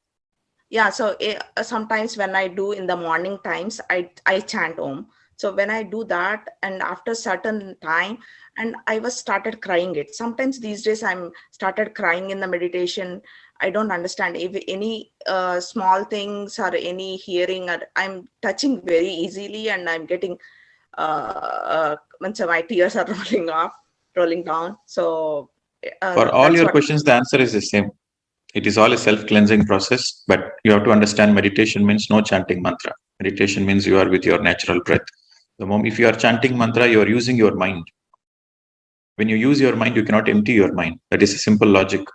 Yeah. So sometimes when I do in the morning times, I chant Om. So when I do that, and after certain time, and I was started crying it. Sometimes these days I'm started crying in the meditation. I don't understand if any small things or any hearing, or I'm touching very easily, and I'm getting so my tears are rolling down. So For all that's your what. questions, the answer is the same. It is all a self-cleansing process, but you have to understand meditation means no chanting mantra. Meditation means you are with your natural breath. The moment if you are chanting mantra, you are using your mind. When you use your mind, you cannot empty your mind. That is a simple logic.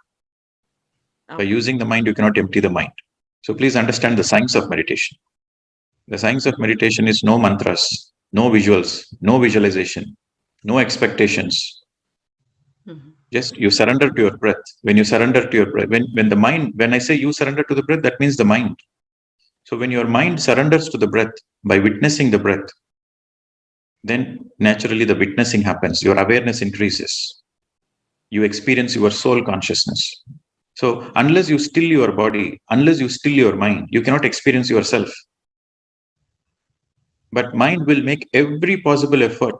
By using the mind, you cannot empty the mind. So please understand the science of meditation. The science of meditation is no mantras, no visuals, no visualization, no expectations. Just you surrender to your breath. When you surrender to your breath, when I say you surrender to the breath, that means the mind. So when your mind surrenders to the breath by witnessing the breath, then naturally the witnessing happens. Your awareness increases. You experience your soul consciousness. So unless you still your body, unless you still your mind, you cannot experience yourself. But mind will make every possible effort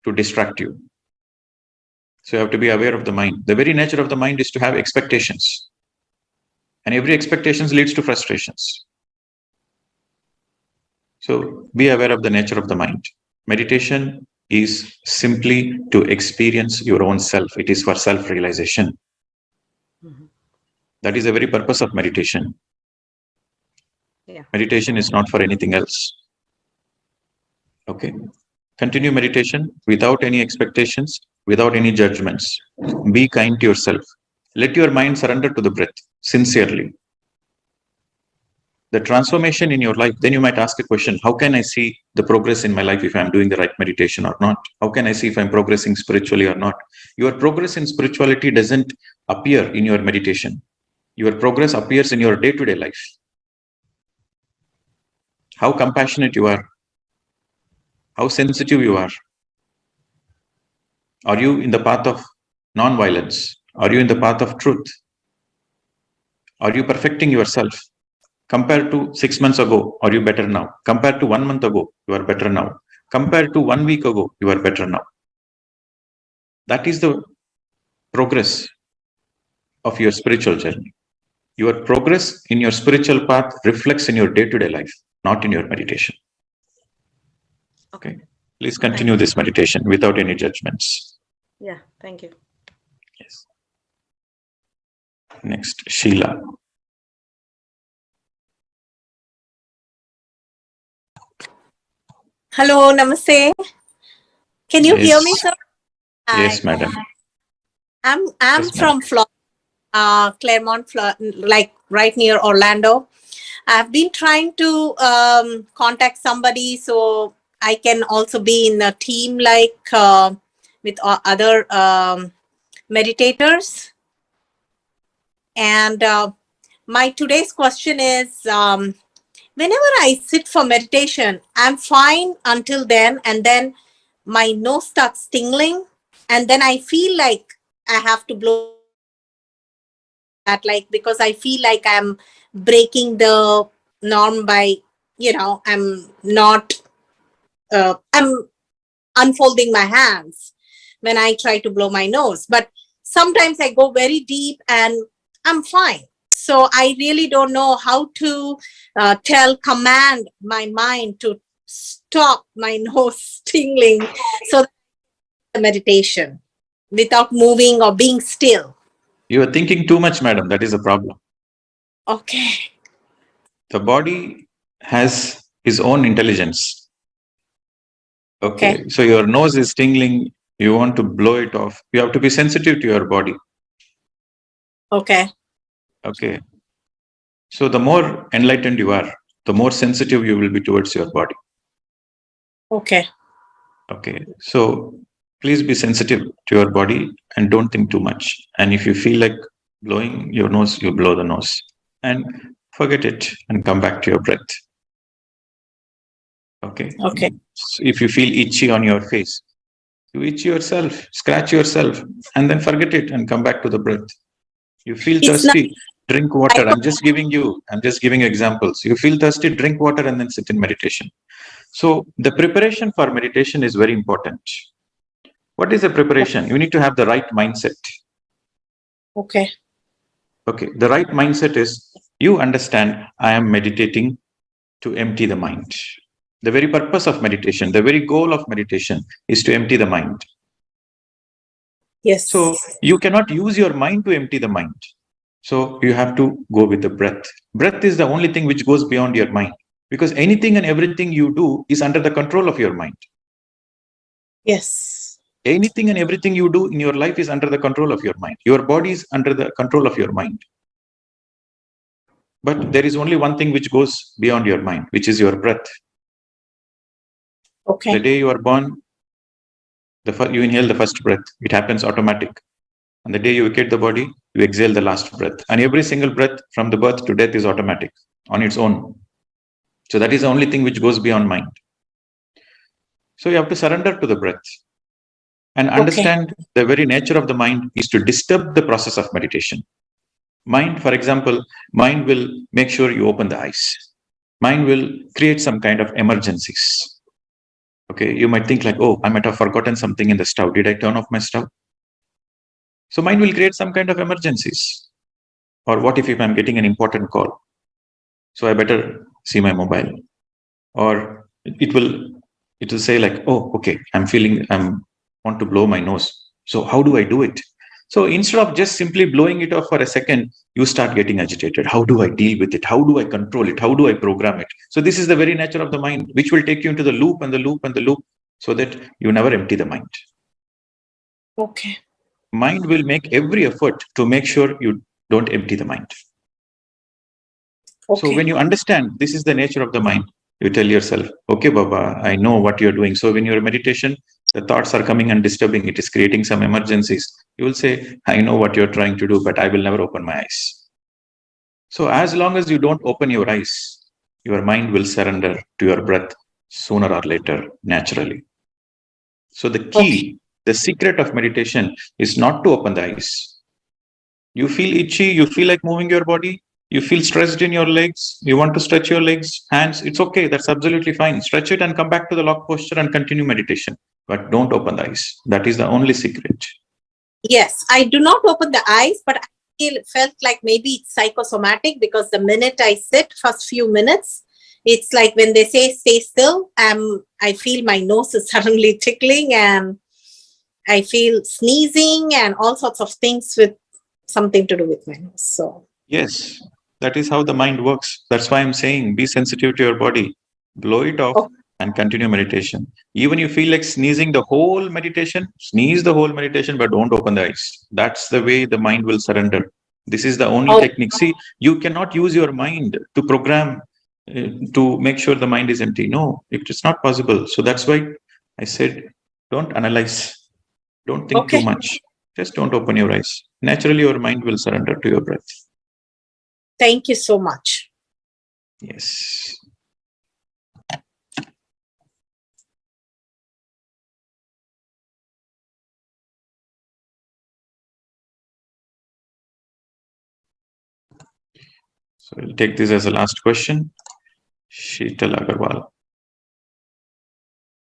to distract you. So you have to be aware of the mind. The very nature of the mind is to have expectations. And every expectation leads to frustrations. So be aware of the nature of the mind. Meditation is simply to experience your own self. It is for self-realization. That is the very purpose of meditation. Yeah. Meditation is not for anything else. Okay. Continue meditation without any expectations, without any judgments. Be kind to yourself. Let your mind surrender to the breath sincerely. The transformation in your life, then you might ask a question, how can I see the progress in my life if I'm doing the right meditation or not? How can I see if I'm progressing spiritually or not? Your progress in spirituality doesn't appear in your meditation. Your progress appears in your day-to-day life. How compassionate you are. How sensitive you are. Are you in the path of non-violence? Are you in the path of truth? Are you perfecting yourself? Compared to 6 months ago, are you better now? Compared to 1 month ago, you are better now. Compared to 1 week ago, you are better now. That is the progress of your spiritual journey. Your progress in your spiritual path reflects in your day-to-day life, not in your meditation. Okay. Please continue this meditation without any judgments. Yeah, thank you. Yes. Next, Sheila. Hello, namaste. Can you hear me, sir? Yes, madam. I'm Yes, from Florida, Claremont, like right near Orlando. I've been trying to contact somebody so I can also be in a team like with other meditators. And my today's question is, whenever I sit for meditation, I'm fine until then, and then my nose starts tingling, and then I feel like I have to blow that, like, because I feel like I'm breaking the norm by, I'm not, I'm unfolding my hands when I try to blow my nose. But sometimes I go very deep and I'm fine. So I really don't know how to command my mind to stop my nose tingling so the meditation without moving or being still. You are thinking too much, madam. That is the problem. Okay. The body has its own intelligence. Okay. So your nose is tingling. You want to blow it off. You have to be sensitive to your body. Okay. Okay. So the more enlightened you are, the more sensitive you will be towards your body. Okay. Okay. So please be sensitive to your body and don't think too much. And if you feel like blowing your nose, you blow the nose. And forget it and come back to your breath. Okay. Okay. So if you feel itchy on your face, you itch yourself, scratch yourself, and then forget it and come back to the breath. You feel thirsty, drink water. I'm just giving you examples. You feel thirsty, drink water and then sit in meditation. So the preparation for meditation is very important. What is the preparation? You need to have the right mindset. Okay. Okay, the right mindset is you understand I am meditating to empty the mind. The very purpose of meditation, the very goal of meditation is to empty the mind. Yes. So you cannot use your mind to empty the mind. So you have to go with the breath. Breath is the only thing which goes beyond your mind, because anything and everything you do is under the control of your mind. Yes. Anything and everything you do in your life is under the control of your mind. Your body is under the control of your mind. But there is only one thing which goes beyond your mind, which is your breath. Okay. The day you are born, you inhale the first breath. It happens automatic. And the day you vacate the body, you exhale the last breath. And every single breath from the birth to death is automatic on its own. So that is the only thing which goes beyond mind. So you have to surrender to the breath and understand the very nature of the mind is to disturb the process of meditation. Mind, for example, mind will make sure you open the eyes. Mind will create some kind of emergencies. Okay, you might think like, oh, I might have forgotten something in the stove. Did I turn off my stove? So mind will create some kind of emergencies. Or what if I'm getting an important call? So I better see my mobile. Or it will say like, oh, okay, I want to blow my nose. So how do I do it? So instead of just simply blowing it off for a second, you start getting agitated. How do I deal with it? How do I control it? How do I program it? So this is the very nature of the mind, which will take you into the loop and the loop and the loop, so that you never empty the mind. Okay. Mind will make every effort to make sure you don't empty the mind. Okay. So when you understand this is the nature of the mind, you tell yourself, okay, Baba, I know what you're doing. So when you're in meditation, the thoughts are coming and disturbing. It is creating some emergencies. You will say, I know what you're trying to do, but I will never open my eyes. So as long as you don't open your eyes, your mind will surrender to your breath sooner or later, naturally. So the key, the secret of meditation is not to open the eyes. You feel itchy, you feel like moving your body, you feel stressed in your legs, you want to stretch your legs, hands, it's okay, that's absolutely fine. Stretch it and come back to the lock posture and continue meditation. But don't open the eyes. That is the only secret. Yes, I do not open the eyes, but I felt like maybe it's psychosomatic, because the minute I sit, first few minutes, it's like when they say stay still, I feel my nose is suddenly tickling and I feel sneezing and all sorts of things with something to do with my nose. So yes, that is how the mind works. That's why I'm saying be sensitive to your body. Blow it off and continue meditation. Even you feel like sneezing the whole meditation, sneeze the whole meditation, but don't open the eyes. That's the way the mind will surrender. This is the only technique. See, you cannot use your mind to program to make sure the mind is empty. No, it is not possible. So that's why I said, don't analyze. Don't think too much. Just don't open your eyes. Naturally, your mind will surrender to your breath. Thank you so much. Yes. So we'll take this as a last question. Sheetal Agarwal.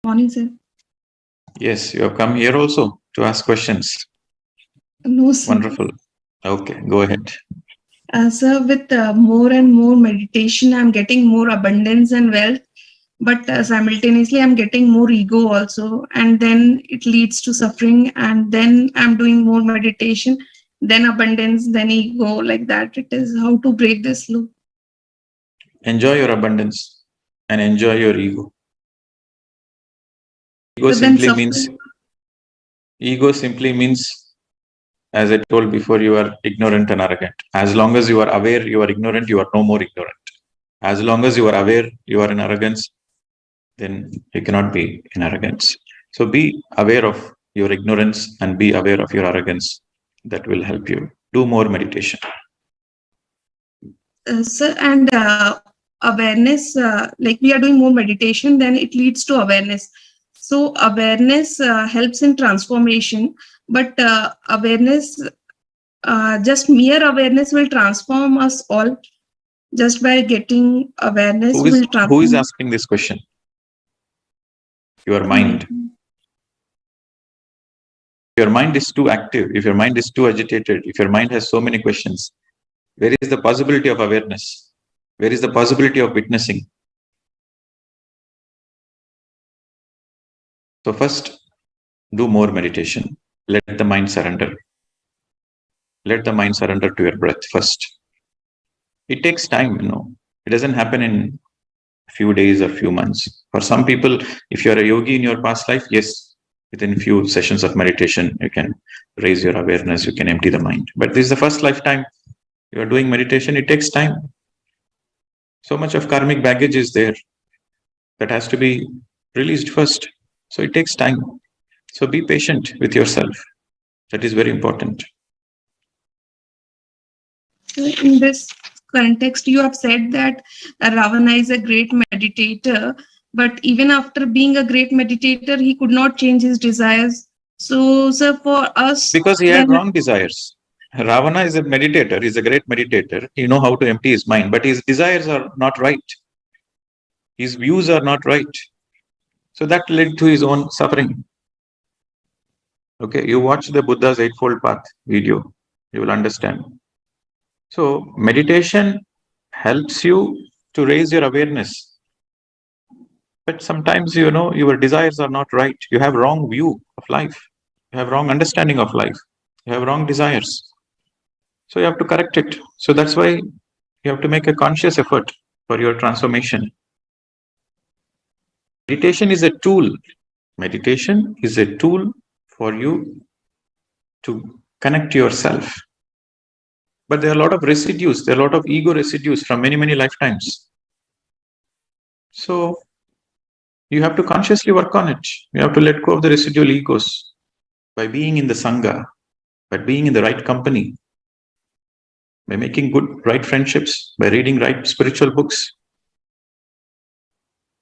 Morning, sir. Yes, you have come here also to ask questions. No, sir. Wonderful. Okay, go ahead. Sir, with more and more meditation, I'm getting more abundance and wealth, but simultaneously, I'm getting more ego also. And then it leads to suffering. And then I'm doing more meditation, then abundance, then ego, like that. It is how to break this loop. Enjoy your abundance and enjoy your ego. Ego simply means, as I told before, you are ignorant and arrogant. As long as you are aware you are ignorant, you are no more ignorant. As long as you are aware you are in arrogance, then you cannot be in arrogance. So be aware of your ignorance and be aware of your arrogance. That will help you. Do more meditation. Sir, and awareness, like we are doing more meditation, then it leads to awareness. So awareness helps in transformation, but awareness, just mere awareness will transform us all. Just by getting awareness will transform. Who is asking this question? your mind. If your mind is too active, if your mind is too agitated, if your mind has so many questions, where is the possibility of awareness? Where is the possibility of witnessing? So first, do more meditation. Let the mind surrender. Let the mind surrender to your breath first. It takes time, It doesn't happen in a few days or few months. For some people, if you're a yogi in your past life, yes, within a few sessions of meditation, you can raise your awareness, you can empty the mind. But this is the first lifetime you are doing meditation, it takes time. So much of karmic baggage is there that has to be released first. So it takes time. So be patient with yourself. That is very important. In this context, you have said that Ravana is a great meditator, but even after being a great meditator, he could not change his desires. So, sir, for us, because he had wrong desires. Ravana is a meditator, he's a great meditator. He knows how to empty his mind, but his desires are not right. His views are not right. So that led to his own suffering. Okay, you watch the Buddha's Eightfold Path video, you will understand. So meditation helps you to raise your awareness. But sometimes, your desires are not right. You have wrong view of life. You have wrong understanding of life. You have wrong desires. So you have to correct it. So that's why you have to make a conscious effort for your transformation. Meditation is a tool. Meditation is a tool for you to connect to yourself. But there are a lot of residues, there are a lot of ego residues from many, many lifetimes. So you have to consciously work on it. You have to let go of the residual egos by being in the Sangha, by being in the right company, by making good, right friendships, by reading right spiritual books.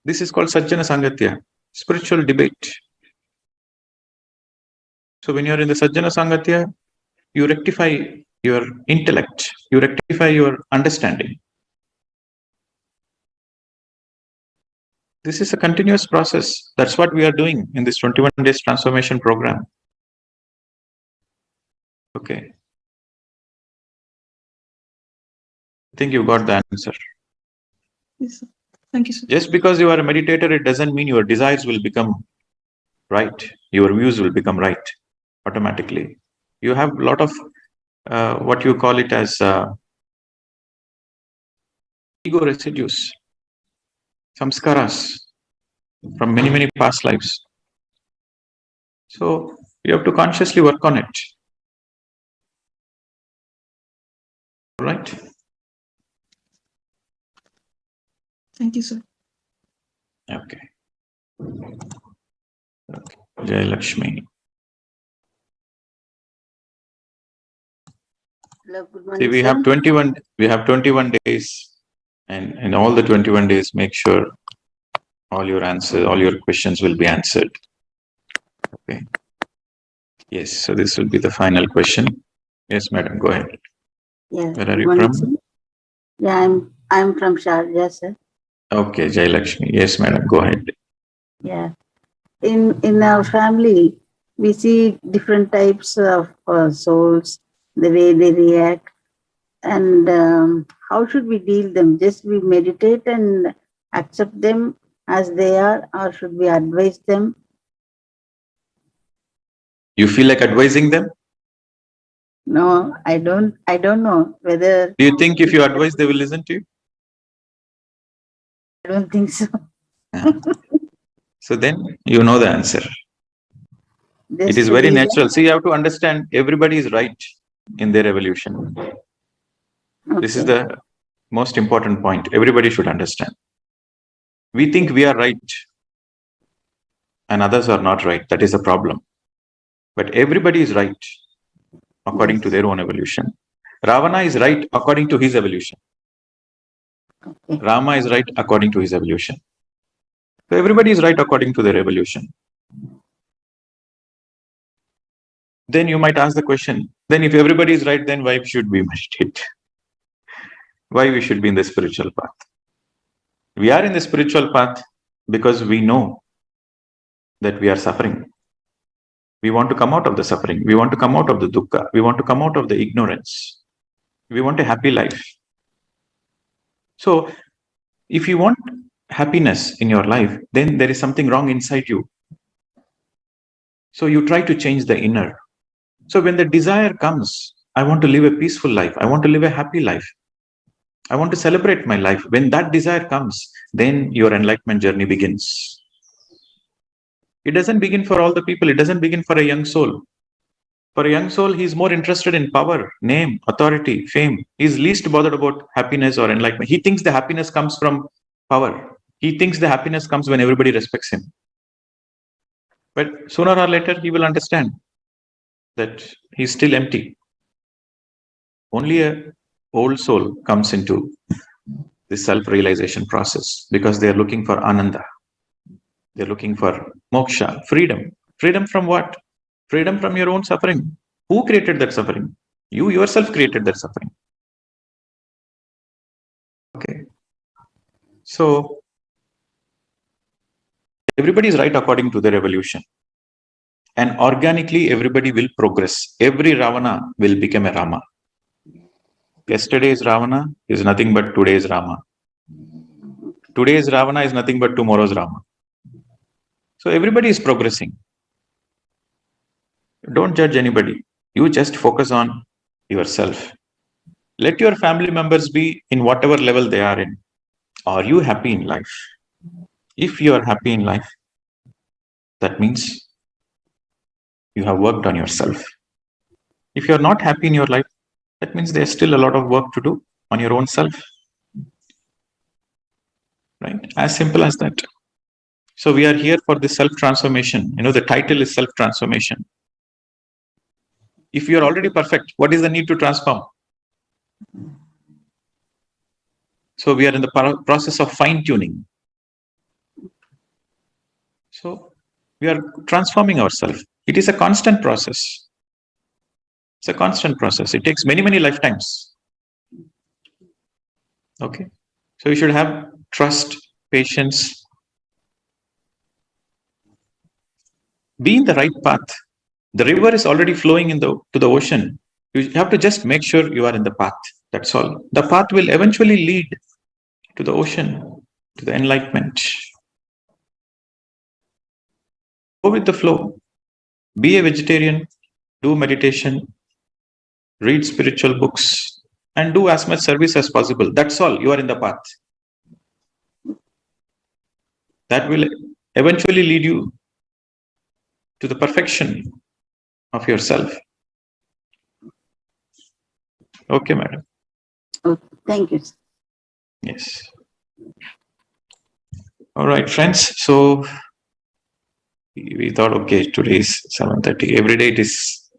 This is called Sajjana Sangatya, spiritual debate. So when you're in the Sajjana Sangatya, you rectify your intellect, you rectify your understanding. This is a continuous process. That's what we are doing in this 21 days transformation program. Okay. I think you got the answer. Yes, sir. Thank you, sir. Just because you are a meditator, it doesn't mean your desires will become right. Your views will become right automatically. You have a lot of what you call it as ego residues, samskaras from many, many past lives. So you have to consciously work on it. Right? Thank you, sir. Okay. Jai Lakshmi. Hello, good See, morning, we sir. have 21 days, and in all the 21 days, make sure all your questions will be answered. Okay. Yes, so this will be the final question. Yes, madam, go ahead. Yes, Where are good you morning, from? sir. Yeah, I'm from Sharjah, sir. Okay, Jai Lakshmi. Yes, madam, go ahead. Yeah. In our family, we see different types of souls, the way they react, and how should we deal them? Just we meditate and accept them as they are, or should we advise them? You feel like advising them? No, I don't know whether. Do you think if you advise, they will listen to you? I don't think so. So then you know the answer. It is very natural. See, you have to understand everybody is right in their evolution. Okay. This is the most important point. Everybody should understand. We think we are right and others are not right. That is a problem. But everybody is right according to their own evolution. Ravana is right according to his evolution. Okay. Rama is right according to his evolution. So everybody is right according to their evolution. Then you might ask the question, then if everybody is right, then why should we meditate? Why we should be in the spiritual path? We are in the spiritual path because we know that we are suffering. We want to come out of the suffering. We want to come out of the dukkha. We want to come out of the ignorance. We want a happy life. So, if you want happiness in your life, then there is something wrong inside you. So, you try to change the inner. So, when the desire comes, I want to live a peaceful life. I want to live a happy life. I want to celebrate my life. When that desire comes, then your enlightenment journey begins. It doesn't begin for all the people. It doesn't begin for a young soul. For a young soul, he's more interested in power, name, authority, fame. He's least bothered about happiness or enlightenment. He thinks the happiness comes from power. He thinks the happiness comes when everybody respects him. But sooner or later, he will understand that he's still empty. Only a old soul comes into this self-realization process because they are looking for ananda. They're looking for moksha, freedom. Freedom from what? Freedom from your own suffering. Who created that suffering? You yourself created that suffering. Okay. So, everybody is right according to their evolution. And organically, everybody will progress. Every Ravana will become a Rama. Yesterday's Ravana is nothing but today's Rama. Today's Ravana is nothing but tomorrow's Rama. So everybody is progressing. Don't judge anybody. You just focus on yourself. Let your family members be in whatever level they are in. Are you happy in life? If you are happy in life, that means you have worked on yourself. If you are not happy in your life, that means there's still a lot of work to do on your own self. Right? As simple as that. So we are here for this self-transformation. The title is self-transformation. If you are already perfect, what is the need to transform? So we are in the process of fine-tuning. So we are transforming ourselves. It is a constant process. It's a constant process. It takes many, many lifetimes. Okay. So you should have trust, patience. Be in the right path. The river is already flowing to the ocean. You have to just make sure you are in the path. That's all. The path will eventually lead to the ocean, to the enlightenment. Go with the flow. Be a vegetarian. Do meditation. Read spiritual books. And do as much service as possible. That's all. You are in the path. That will eventually lead you to the perfection of yourself. Okay, madam. Oh, thank you. Yes. All right, friends. So we thought, okay, today is 7:30. Every day it is.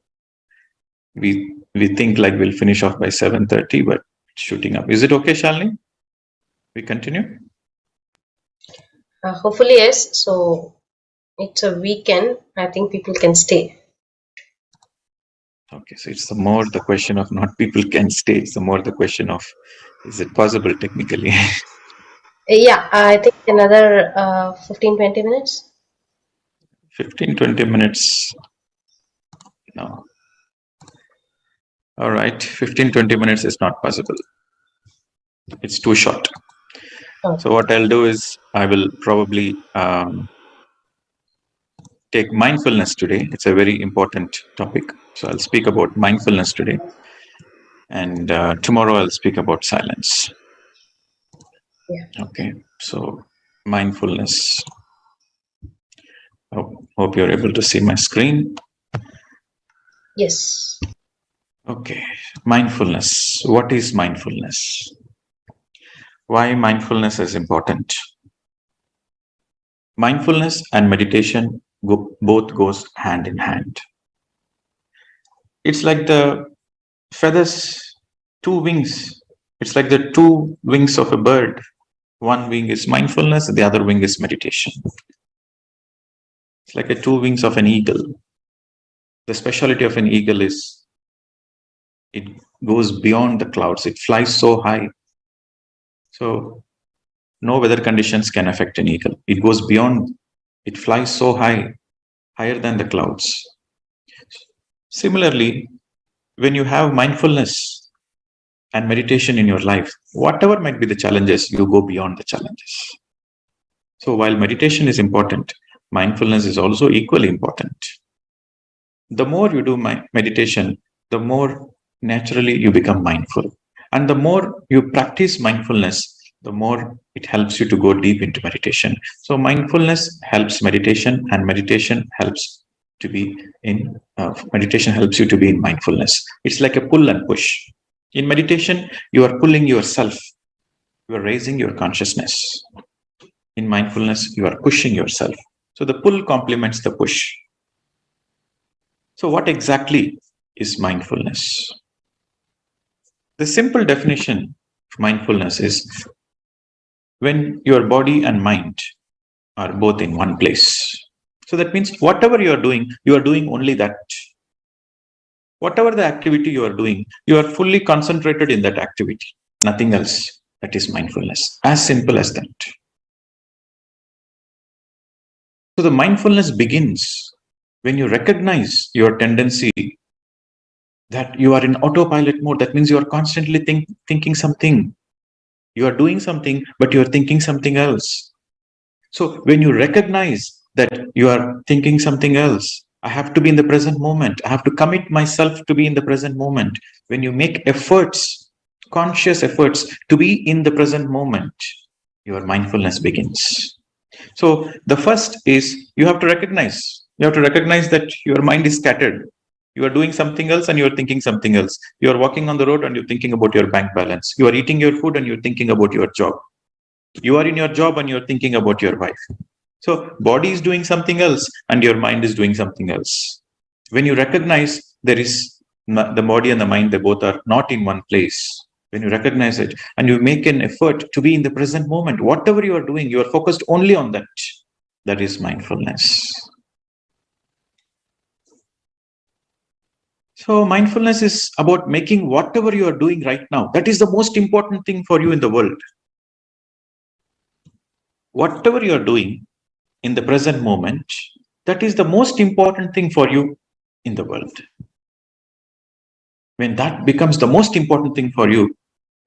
We think like we'll finish off by 7:30, but shooting up. Is it okay, Shalini? We continue. Hopefully, yes. So it's a weekend. I think people can stay. Okay, so it's the more the question of not people can stay. It's the more the question of is it possible technically? Yeah, I think another 15-20 minutes. 15-20 minutes. No. All right, 15-20 minutes is not possible. It's too short. Oh. So what I'll do is I will probably take mindfulness today. It's a very important topic. So I'll speak about mindfulness today. And tomorrow I'll speak about silence. Yeah. Okay, so mindfulness. Hope you're able to see my screen. Yes. Okay, mindfulness. What is mindfulness? Why mindfulness is important? Mindfulness and meditation both goes hand in hand. It's like the feathers, two wings. It's like the two wings of a bird. One wing is mindfulness, the other wing is meditation. It's like the two wings of an eagle. The specialty of an eagle is it goes beyond the clouds. It flies so high. So no weather conditions can affect an eagle. It goes beyond It flies so high, higher than the clouds. Similarly, when you have mindfulness and meditation in your life, whatever might be the challenges, you go beyond the challenges. So while meditation is important, mindfulness is also equally important. The more you do meditation, the more naturally you become mindful. And the more you practice mindfulness, the more it helps you to go deep into meditation. So mindfulness helps meditation, and meditation helps to be in meditation helps you to be in mindfulness. It's like a pull and push. In meditation, you are pulling yourself. You are raising your consciousness. In mindfulness, you are pushing yourself. So the pull complements the push. So what exactly is mindfulness? The simple definition of mindfulness is when your body and mind are both in one place. So that means whatever you are doing only that. Whatever the activity you are doing, you are fully concentrated in that activity. Nothing else. That is mindfulness. As simple as that. So the mindfulness begins when you recognize your tendency that you are in autopilot mode. That means you are constantly thinking something. You are doing something, but you are thinking something else. So when you recognize that you are thinking something else, I have to be in the present moment. I have to commit myself to be in the present moment. When you make efforts, conscious efforts to be in the present moment, your mindfulness begins. So the first is you have to recognize. You have to recognize that your mind is scattered. You are doing something else and you are thinking something else. You are walking on the road and you're thinking about your bank balance. You are eating your food and you're thinking about your job. You are in your job and you're thinking about your wife. So body is doing something else and your mind is doing something else. When you recognize there is the body and the mind, they both are not in one place. When you recognize it and you make an effort to be in the present moment, whatever you are doing, you are focused only on that. That is mindfulness. So mindfulness is about making whatever you are doing right now. That is the most important thing for you in the world. Whatever you are doing in the present moment, that is the most important thing for you in the world. When that becomes the most important thing for you,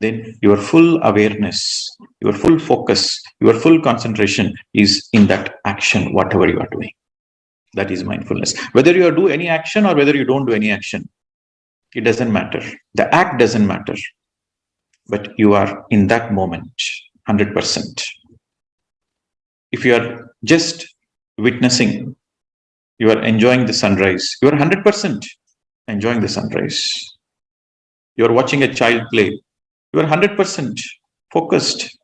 then your full awareness, your full focus, your full concentration is in that action, whatever you are doing. That is mindfulness. Whether you do any action or whether you don't do any action, it doesn't matter. The act doesn't matter. But you are in that moment, 100%. If you are just witnessing, you are enjoying the sunrise, you are 100% enjoying the sunrise. You are watching a child play, you are 100% focused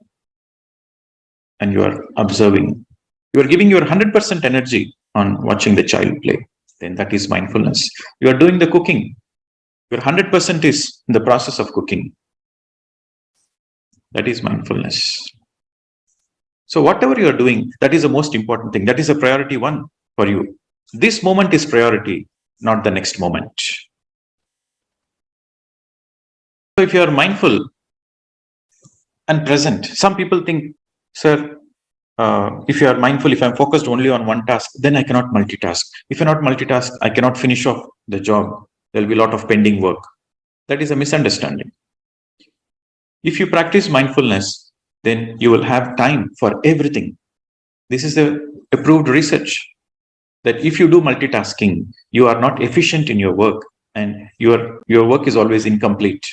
and you are observing. You are giving your 100% energy on watching the child play. Then that is mindfulness. You are doing the cooking. Your 100% is in the process of cooking. That is mindfulness. So whatever you are doing, that is the most important thing. That is a priority one for you. This moment is priority, not the next moment. So if you are mindful and present, some people think, sir, if you are mindful, if I'm focused only on one task, then I cannot multitask. If I cannot multitask, I cannot finish off the job. There'll be a lot of pending work. That is a misunderstanding. If you practice mindfulness, then you will have time for everything. This is the approved research that if you do multitasking, you are not efficient in your work and your work is always incomplete.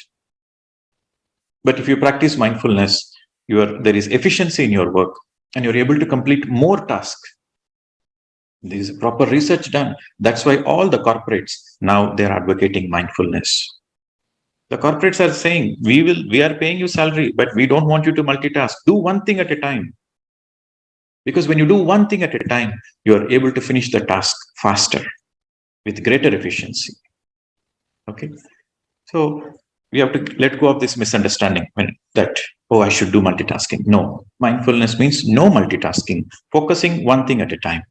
But if you practice mindfulness, there is efficiency in your work and you're able to complete more tasks. There is proper research done. That's why all the corporates now they're advocating mindfulness. The corporates are saying, we are paying you salary, but we don't want you to multitask. Do one thing at a time. Because when you do one thing at a time, you are able to finish the task faster with greater efficiency. Okay. So we have to let go of this misunderstanding that, oh, I should do multitasking. No, mindfulness means no multitasking, focusing one thing at a time.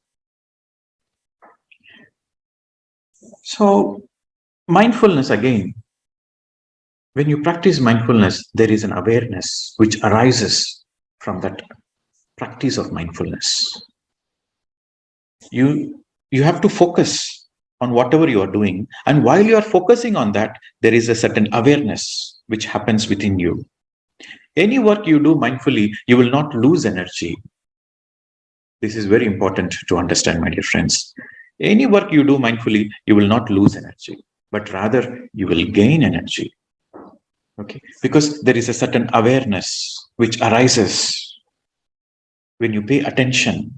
So mindfulness again, when you practice mindfulness, there is an awareness which arises from that practice of mindfulness. You have to focus on whatever you are doing. And while you are focusing on that, there is a certain awareness which happens within you. Any work you do mindfully, you will not lose energy. This is very important to understand, my dear friends. Any work you do mindfully, you will not lose energy, but rather you will gain energy. Okay, because there is a certain awareness which arises when you pay attention,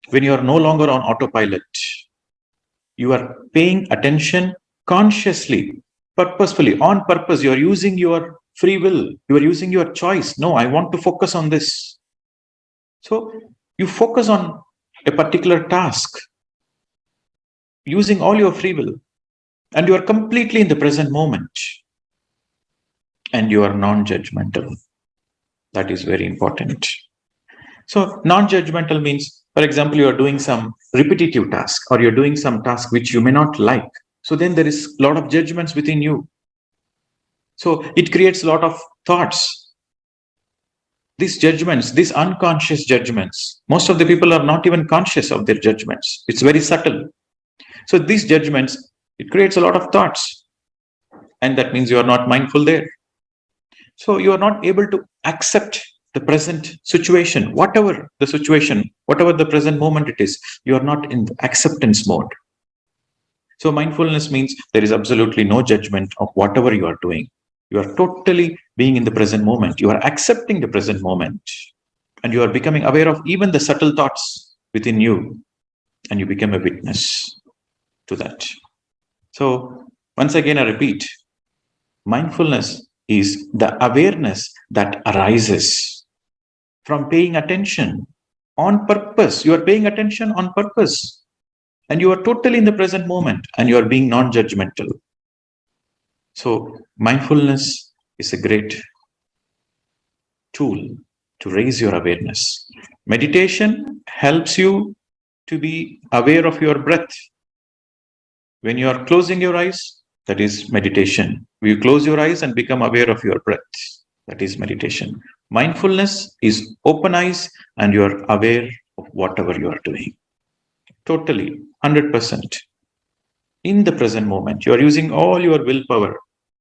when you are no longer on autopilot. You are paying attention consciously, purposefully, on purpose. You are using your free will. You are using your choice. No, I want to focus on this. So you focus on a particular task using all your free will, and you are completely in the present moment, and you are non-judgmental. That is very important. So non-judgmental means, for example, you are doing some repetitive task, or you're doing some task which you may not like. So then there is a lot of judgments within you. So it creates a lot of thoughts. These judgments, these unconscious judgments, most of the people are not even conscious of their judgments. It's very subtle. So these judgments, it creates a lot of thoughts. And that means you are not mindful there. So you are not able to accept the present situation, whatever the situation, whatever the present moment it is, you are not in the acceptance mode. So mindfulness means there is absolutely no judgment of whatever you are doing. You are totally being in the present moment. You are accepting the present moment, and you are becoming aware of even the subtle thoughts within you, and you become a witness to that. So once again, I repeat, mindfulness is the awareness that arises from paying attention on purpose. You are paying attention on purpose, and you are totally in the present moment, and you are being non-judgmental. So mindfulness is a great tool to raise your awareness. Meditation helps you to be aware of your breath. When you are closing your eyes, that is meditation. You close your eyes and become aware of your breath. That is meditation. Mindfulness is open eyes and you are aware of whatever you are doing. Totally, 100%. In the present moment, you are using all your willpower.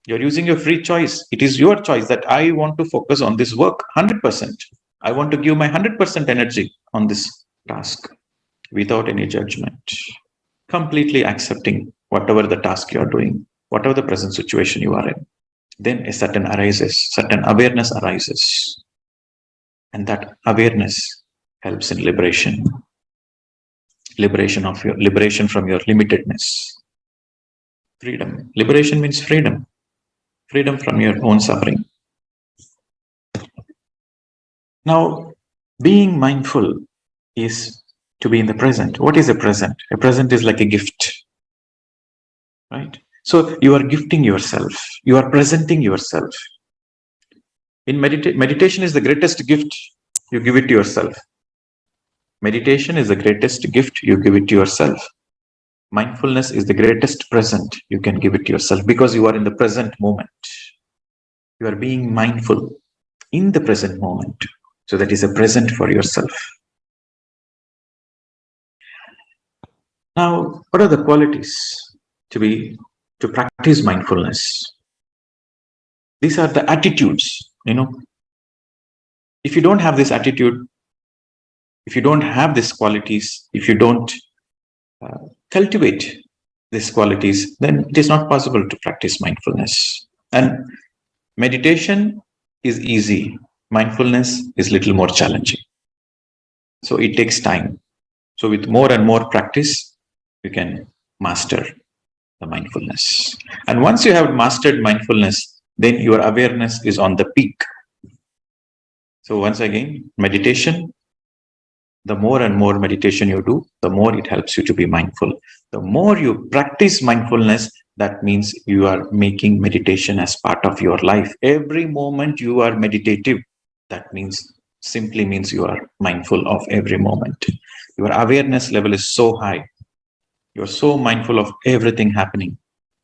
You are using your free choice. It is your choice that I want to focus on this work 100%. I want to give my 100% energy on this task without any judgment. Completely accepting whatever the task you are doing, whatever the present situation you are in. Then a certain awareness arises. And that awareness helps in liberation. Liberation from your limitedness. Freedom. Liberation means freedom. Freedom from your own suffering. Now, being mindful is to be in the present. What is a present? A present is like a gift, right? So you are gifting yourself. You are presenting yourself. In meditation is the greatest gift. You give it to yourself. Meditation is the greatest gift. You give it to yourself. Mindfulness is the greatest present. You can give it to yourself because you are in the present moment. You are being mindful in the present moment. So that is a present for yourself. Now, what are the qualities to practice mindfulness? These are the attitudes, If you don't have this attitude, if you don't have these qualities, if you don't cultivate these qualities, then it is not possible to practice mindfulness. And meditation is easy. Mindfulness is little more challenging. So it takes time. So with more and more practice, you can master the mindfulness. And once you have mastered mindfulness, then your awareness is on the peak. So once again, meditation, the more and more meditation you do, the more it helps you to be mindful. The more you practice mindfulness, that means you are making meditation as part of your life. Every moment you are meditative, that simply means you are mindful of every moment. Your awareness level is so high. You're so mindful of everything happening.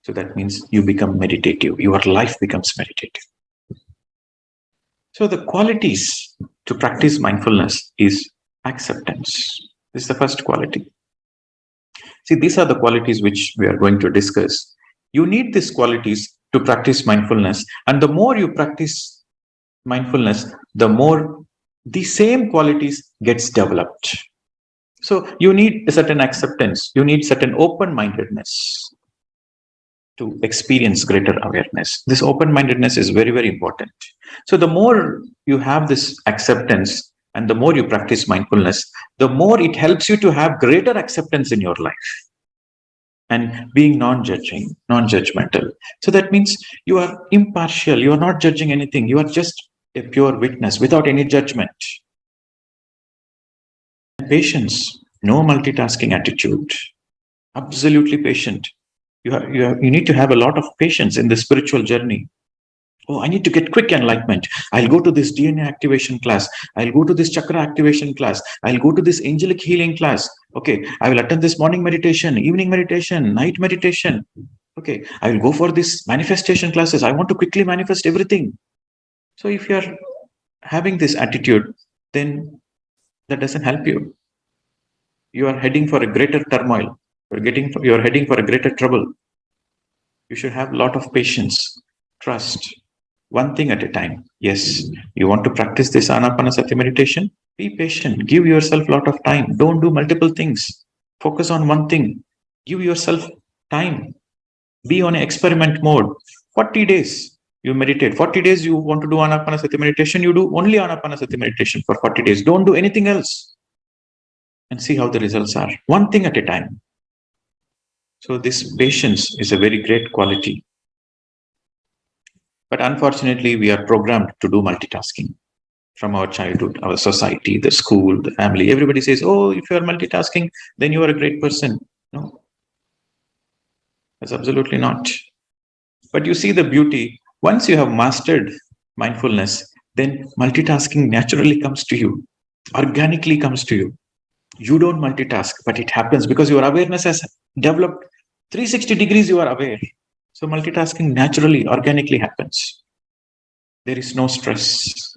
So that means you become meditative. Your life becomes meditative. So the qualities to practice mindfulness is acceptance. This is the first quality. See, these are the qualities which we are going to discuss. You need these qualities to practice mindfulness. And the more you practice mindfulness, the more the same qualities gets developed. So you need a certain acceptance. You need certain open-mindedness to experience greater awareness. This open-mindedness is very, very important. So the more you have this acceptance and the more you practice mindfulness, the more it helps you to have greater acceptance in your life and being non-judging, non-judgmental. So that means you are impartial. You are not judging anything. You are just a pure witness without any judgment. Patience, no multitasking attitude. Absolutely patient. You need to have a lot of patience in the spiritual journey. Oh, I need to get quick enlightenment. I'll go to this DNA activation class. I'll go to this chakra activation class. I'll go to this angelic healing class. Okay, I will attend this morning meditation, evening meditation, night meditation. Okay, I will go for this manifestation classes. I want to quickly manifest everything. So if you are having this attitude, then that doesn't help you. You are heading for a greater turmoil. You are heading for a greater trouble. You should have a lot of patience, trust, one thing at a time. Yes, you want to practice this Ana-Pana-Sati meditation? Be patient. Give yourself a lot of time. Don't do multiple things. Focus on one thing. Give yourself time. Be on experiment mode. 40 days you meditate. 40 days you want to do Ana-Pana-Sati meditation. You do only Ana-Pana-Sati meditation for 40 days. Don't do anything else. And see how the results are. One thing at a time. So this patience is a very great quality. But unfortunately, we are programmed to do multitasking from our childhood, our society, the school, the family. Everybody says, oh, if you are multitasking, then you are a great person. No, that's absolutely not. But you see the beauty. Once you have mastered mindfulness, then multitasking naturally comes to you, organically comes to you. You don't multitask, but it happens because your awareness has developed 360 degrees, you are aware. So multitasking naturally, organically happens. There is no stress.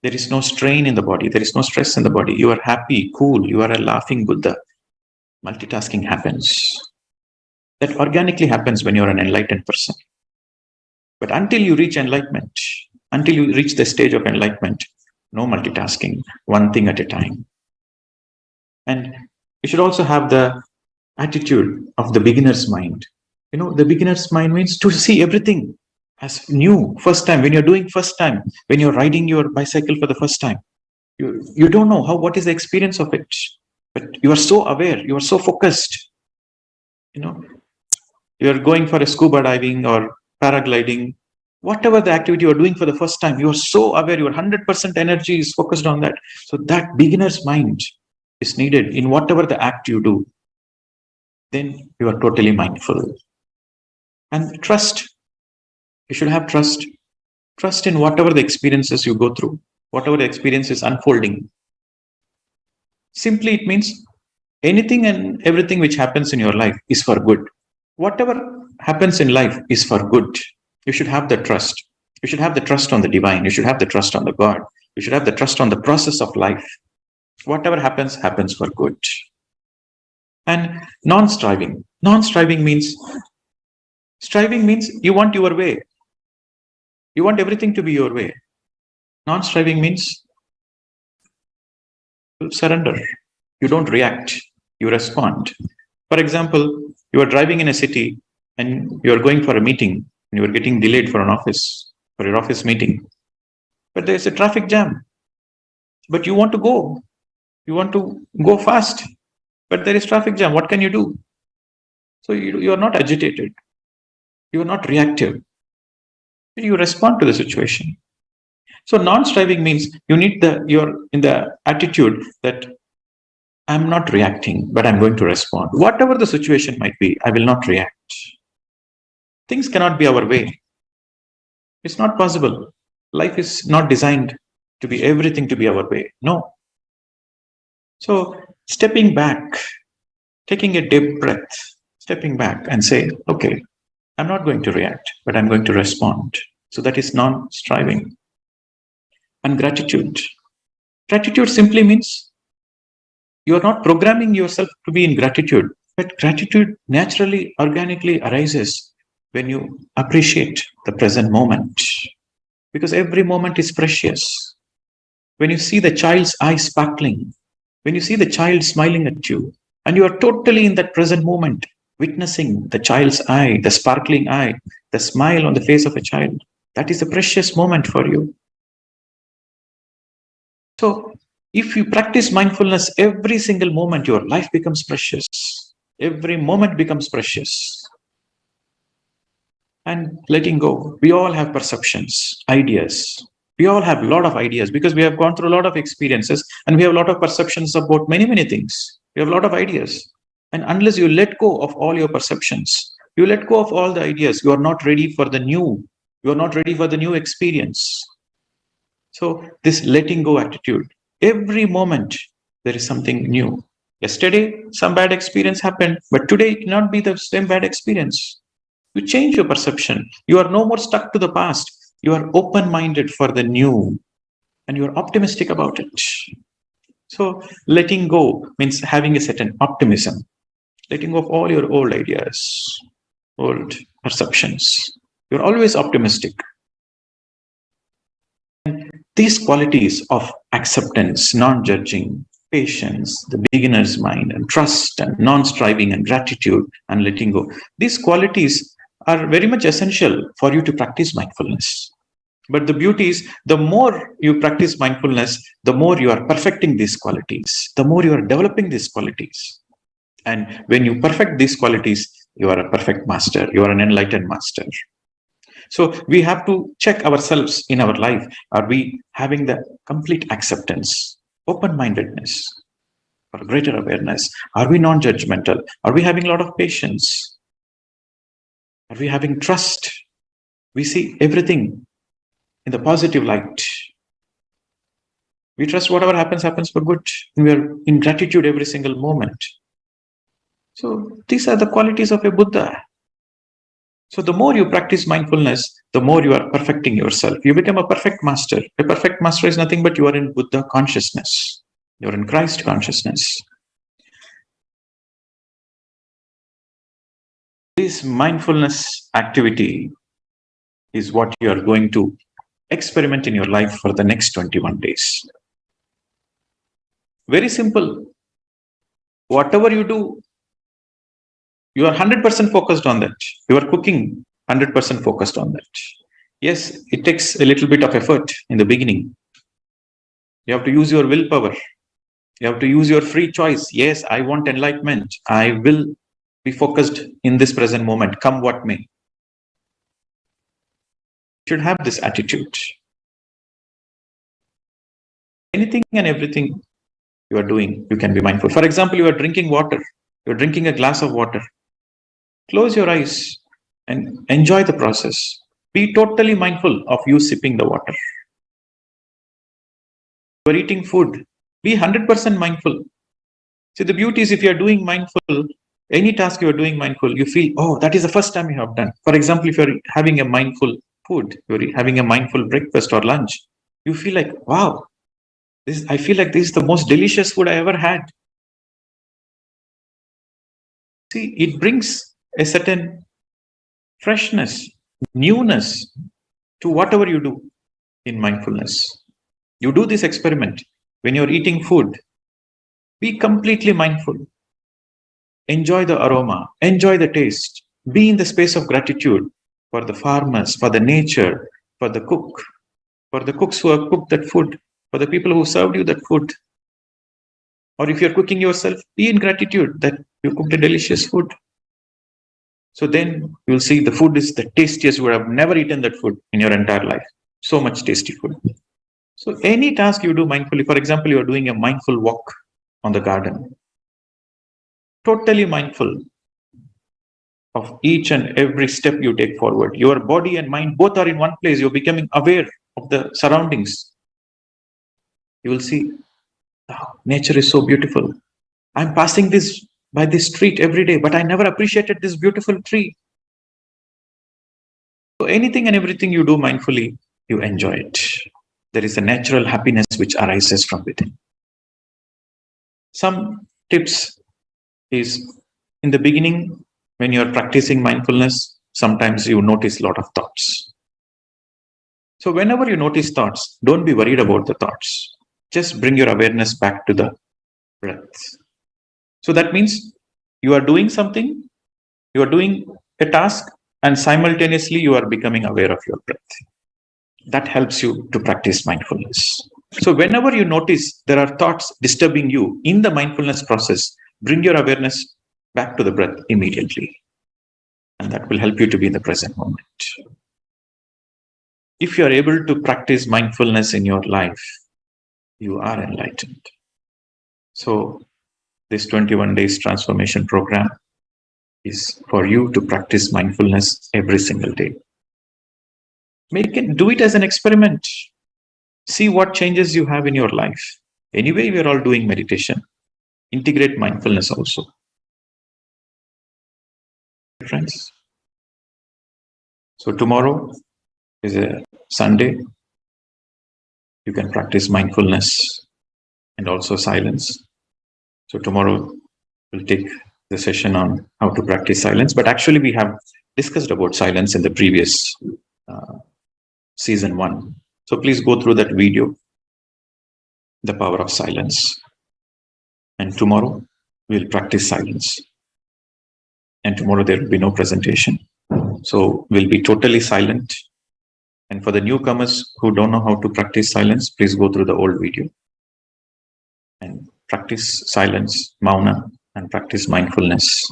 There is no strain in the body. There is no stress in the body. You are happy, cool. You are a laughing Buddha. Multitasking happens. That organically happens when you are an enlightened person. But until you reach enlightenment, until you reach the stage of enlightenment, no multitasking, one thing at a time. And you should also have the attitude of the beginner's mind. You know, the beginner's mind means to see everything as new, first time. When you're doing first time, when you're riding your bicycle for the first time, you don't know what is the experience of it, but you are so aware, you are so focused. You know, you're going for a scuba diving or paragliding, whatever the activity you're doing for the first time, you are so aware, your 100% energy is focused on that. So that beginner's mind is needed in whatever the act you do. Then you are totally mindful. And trust. You should have trust. Trust in whatever the experiences you go through, whatever the experience is unfolding. Simply, it means anything and everything which happens in your life is for good. Whatever happens in life is for good. You should have the trust. You should have the trust on the divine. You should have the trust on the God. You should have the trust on the process of life. Whatever happens, happens for good. And non-striving. Non-striving means, striving means you want your way. You want everything to be your way. Non-striving means you surrender. You don't react. You respond. For example, you are driving in a city and you are going for a meeting and you are getting delayed for your office meeting. But there is a traffic jam. But you want to go. You want to go fast. But there is traffic jam. What can you do? So you are not agitated. You are not reactive. You respond to the situation. So non-striving means you're in the attitude that I'm not reacting, but I'm going to respond. Whatever the situation might be, I will not react. Things cannot be our way. It's not possible. Life is not designed to be everything to be our way. No. So stepping back, taking a deep breath, stepping back and say, okay, I'm not going to react, but I'm going to respond. So that is non-striving. And gratitude. Gratitude simply means you are not programming yourself to be in gratitude. But gratitude naturally, organically arises when you appreciate the present moment, because every moment is precious. When you see the child's eyes sparkling, when you see the child smiling at you, and you are totally in that present moment, witnessing the child's eye, the sparkling eye, the smile on the face of a child, that is a precious moment for you. So, if you practice mindfulness every single moment, your life becomes precious. Every moment becomes precious. And letting go. We all have perceptions, ideas. We all have a lot of ideas because we have gone through a lot of experiences and we have a lot of perceptions about many, many things. We have a lot of ideas. And unless you let go of all your perceptions, you let go of all the ideas, you are not ready for the new. You are not ready for the new experience. So this letting go attitude, every moment there is something new. Yesterday, some bad experience happened, but today it cannot be the same bad experience. You change your perception. You are no more stuck to the past. You are open-minded for the new, and you are optimistic about it. So letting go means having a certain optimism, letting go of all your old ideas, old perceptions. You're always optimistic. These qualities of acceptance, non-judging, patience, the beginner's mind, and trust, and non-striving, and gratitude, and letting go, these qualities are very much essential for you to practice mindfulness. But the beauty is, the more you practice mindfulness, the more you are perfecting these qualities, the more you are developing these qualities. And when you perfect these qualities, you are a perfect master, you are an enlightened master. So we have to check ourselves in our life. Are we having the complete acceptance, open-mindedness, or greater awareness? Are we non-judgmental? Are we having a lot of patience? Are we having trust? We see everything in the positive light. We trust whatever happens, happens for good. And we are in gratitude every single moment. So these are the qualities of a Buddha. So the more you practice mindfulness, the more you are perfecting yourself. You become a perfect master. A perfect master is nothing but you are in Buddha consciousness. You are in Christ consciousness. This mindfulness activity is what you are going to experiment in your life for the next 21 days. Very simple. Whatever you do, you are 100% focused on that. You are cooking, 100% focused on that. Yes, it takes a little bit of effort in the beginning. You have to use your willpower. You have to use your free choice. Yes, I want enlightenment. I will be focused in this present moment, come what may. You should have this attitude. Anything and everything you are doing, you can be mindful. For example, you are drinking water. You are drinking a glass of water. Close your eyes and enjoy the process. Be totally mindful of you sipping the water. You are eating food. Be 100% mindful. See, the beauty is if you are doing mindful, any task you are doing mindful, you feel, oh, that is the first time you have done. For example, if you are having a mindful food, you are having a mindful breakfast or lunch, you feel like, wow, I feel like this is the most delicious food I ever had. See, it brings a certain freshness, newness to whatever you do in mindfulness. You do this experiment when you're eating food. Be completely mindful. Enjoy the aroma, enjoy the taste. Be in the space of gratitude for the farmers, for the nature, for the cook, for the cooks who have cooked that food, for the people who served you that food. Or if you're cooking yourself, be in gratitude that you cooked a delicious food. So then you'll see the food is the tastiest. You would have never eaten that food in your entire life. So much tasty food. So any task you do mindfully, for example, you're doing a mindful walk on the garden. Totally mindful of each and every step you take forward. Your body and mind both are in one place. You're becoming aware of the surroundings. You will see, oh, nature is so beautiful. I'm passing by this street every day, but I never appreciated this beautiful tree. So anything and everything you do mindfully, you enjoy it. There is a natural happiness which arises from within. Some tips is In the beginning, when you're practicing mindfulness, sometimes you notice a lot of thoughts. So whenever you notice thoughts, don't be worried about the thoughts. Just bring your awareness back to the breath. So that means you are doing something, you are doing a task, and simultaneously you are becoming aware of your breath. That helps you to practice mindfulness. So whenever you notice there are thoughts disturbing you in the mindfulness process, bring your awareness back to the breath immediately. And that will help you to be in the present moment. If you are able to practice mindfulness in your life, you are enlightened. So this 21 days transformation program is for you to practice mindfulness every single day. Do it as an experiment. See what changes you have in your life. Anyway, we are all doing meditation. Integrate mindfulness also. Friends. So tomorrow is a Sunday. You can practice mindfulness and also silence. So tomorrow we'll take the session on how to practice silence. But actually we have discussed about silence in the previous season 1. So please go through that video, The Power of Silence. And tomorrow we'll practice silence. And tomorrow there will be no presentation. So we'll be totally silent. And for the newcomers who don't know how to practice silence, please go through the old video and practice silence, mauna, and practice mindfulness.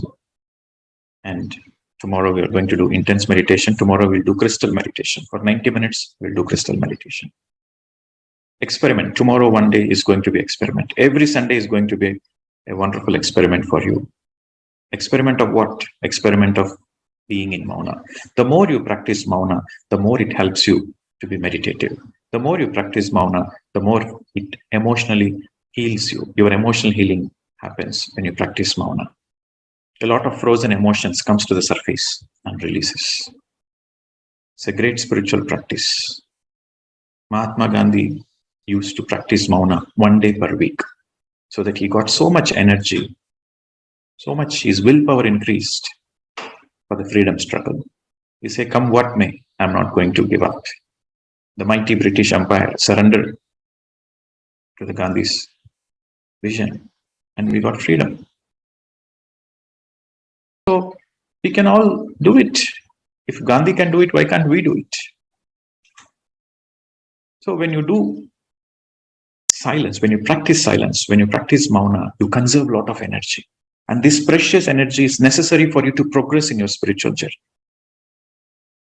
And tomorrow we are going to do intense meditation. Tomorrow we'll do crystal meditation. For 90 minutes, we'll do crystal meditation. Experiment. Tomorrow, one day is going to be experiment. Every Sunday is going to be a wonderful experiment for you. Experiment of what? Experiment of being in mauna. The more you practice mauna, the more it helps you to be meditative. The more you practice mauna, the more it emotionally heals you. Your emotional healing happens when you practice mauna. A lot of frozen emotions comes to the surface and releases. It's a great spiritual practice. Mahatma Gandhi used to practice mauna 1 day per week so that he got so much energy, so much his willpower increased for the freedom struggle. He said, come what may, I'm not going to give up. The mighty British Empire surrendered to the Gandhi's vision and we got freedom. So we can all do it. If Gandhi can do it, why can't we do it? So when you do silence, when you practice mauna, you conserve a lot of energy. And this precious energy is necessary for you to progress in your spiritual journey.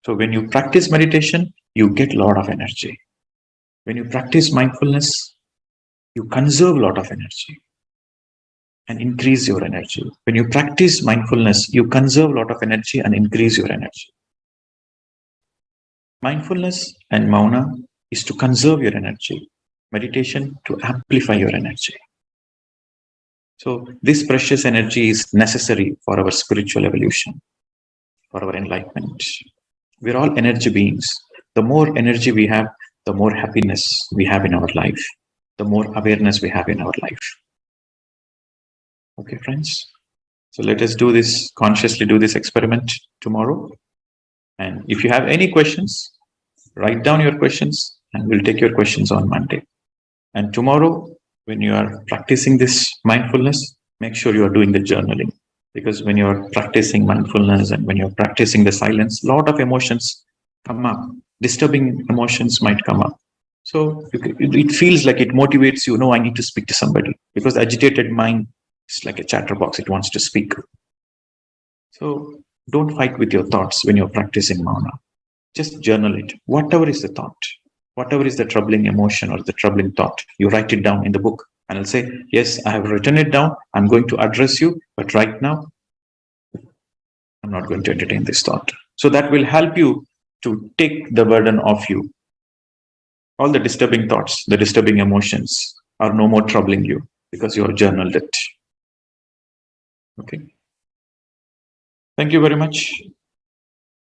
So when you practice meditation, you get a lot of energy. When you practice mindfulness, you conserve a lot of energy and increase your energy. When you practice mindfulness, you conserve a lot of energy and increase your energy. Mindfulness and mauna is to conserve your energy. Meditation to amplify your energy. So this precious energy is necessary for our spiritual evolution, for our enlightenment. We're all energy beings. The more energy we have, the more happiness we have in our life, the more awareness we have in our life. Okay, friends? So let us do this, consciously do this experiment tomorrow. And if you have any questions, write down your questions and we'll take your questions on Monday. And tomorrow, when you are practicing this mindfulness, make sure you are doing the journaling. Because when you're practicing mindfulness and when you're practicing the silence, a lot of emotions come up. Disturbing emotions might come up. So it feels like it motivates you. No, I need to speak to somebody. Because the agitated mind is like a chatterbox. It wants to speak. So don't fight with your thoughts when you're practicing mauna. Just journal it. Whatever is the thought, whatever is the troubling emotion or the troubling thought, you write it down in the book. And I'll say, yes, I have written it down. I'm going to address you. But right now, I'm not going to entertain this thought. So that will help you to take the burden off you. All the disturbing thoughts, the disturbing emotions are no more troubling you because you have journaled it. Okay. Thank you very much.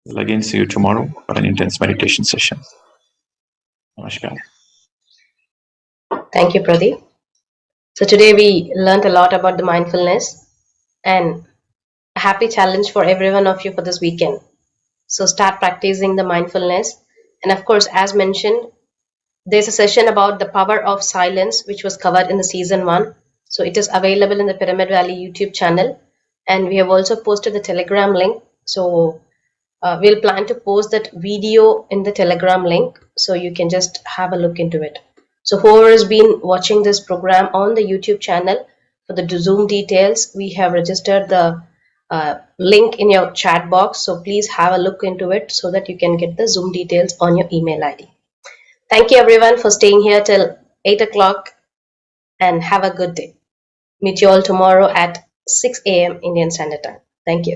We'll again see you tomorrow for an intense meditation session. Namaskar. Thank you, Pradeep. So today we learned a lot about the mindfulness, and a happy challenge for every one of you for this weekend. So start practicing the mindfulness. And of course, as mentioned, there's a session about the power of silence, which was covered in the season 1. So it is available in the Pyramid Valley YouTube channel. And we have also posted the Telegram link. So we'll plan to post that video in the Telegram link. So you can just have a look into it. So whoever has been watching this program on the YouTube channel, for the Zoom details, we have registered the link in your chat box. So please have a look into it so that you can get the Zoom details on your email ID. Thank you everyone for staying here till 8 o'clock and have a good day. Meet you all tomorrow at 6 a.m. Indian Standard Time. Thank you.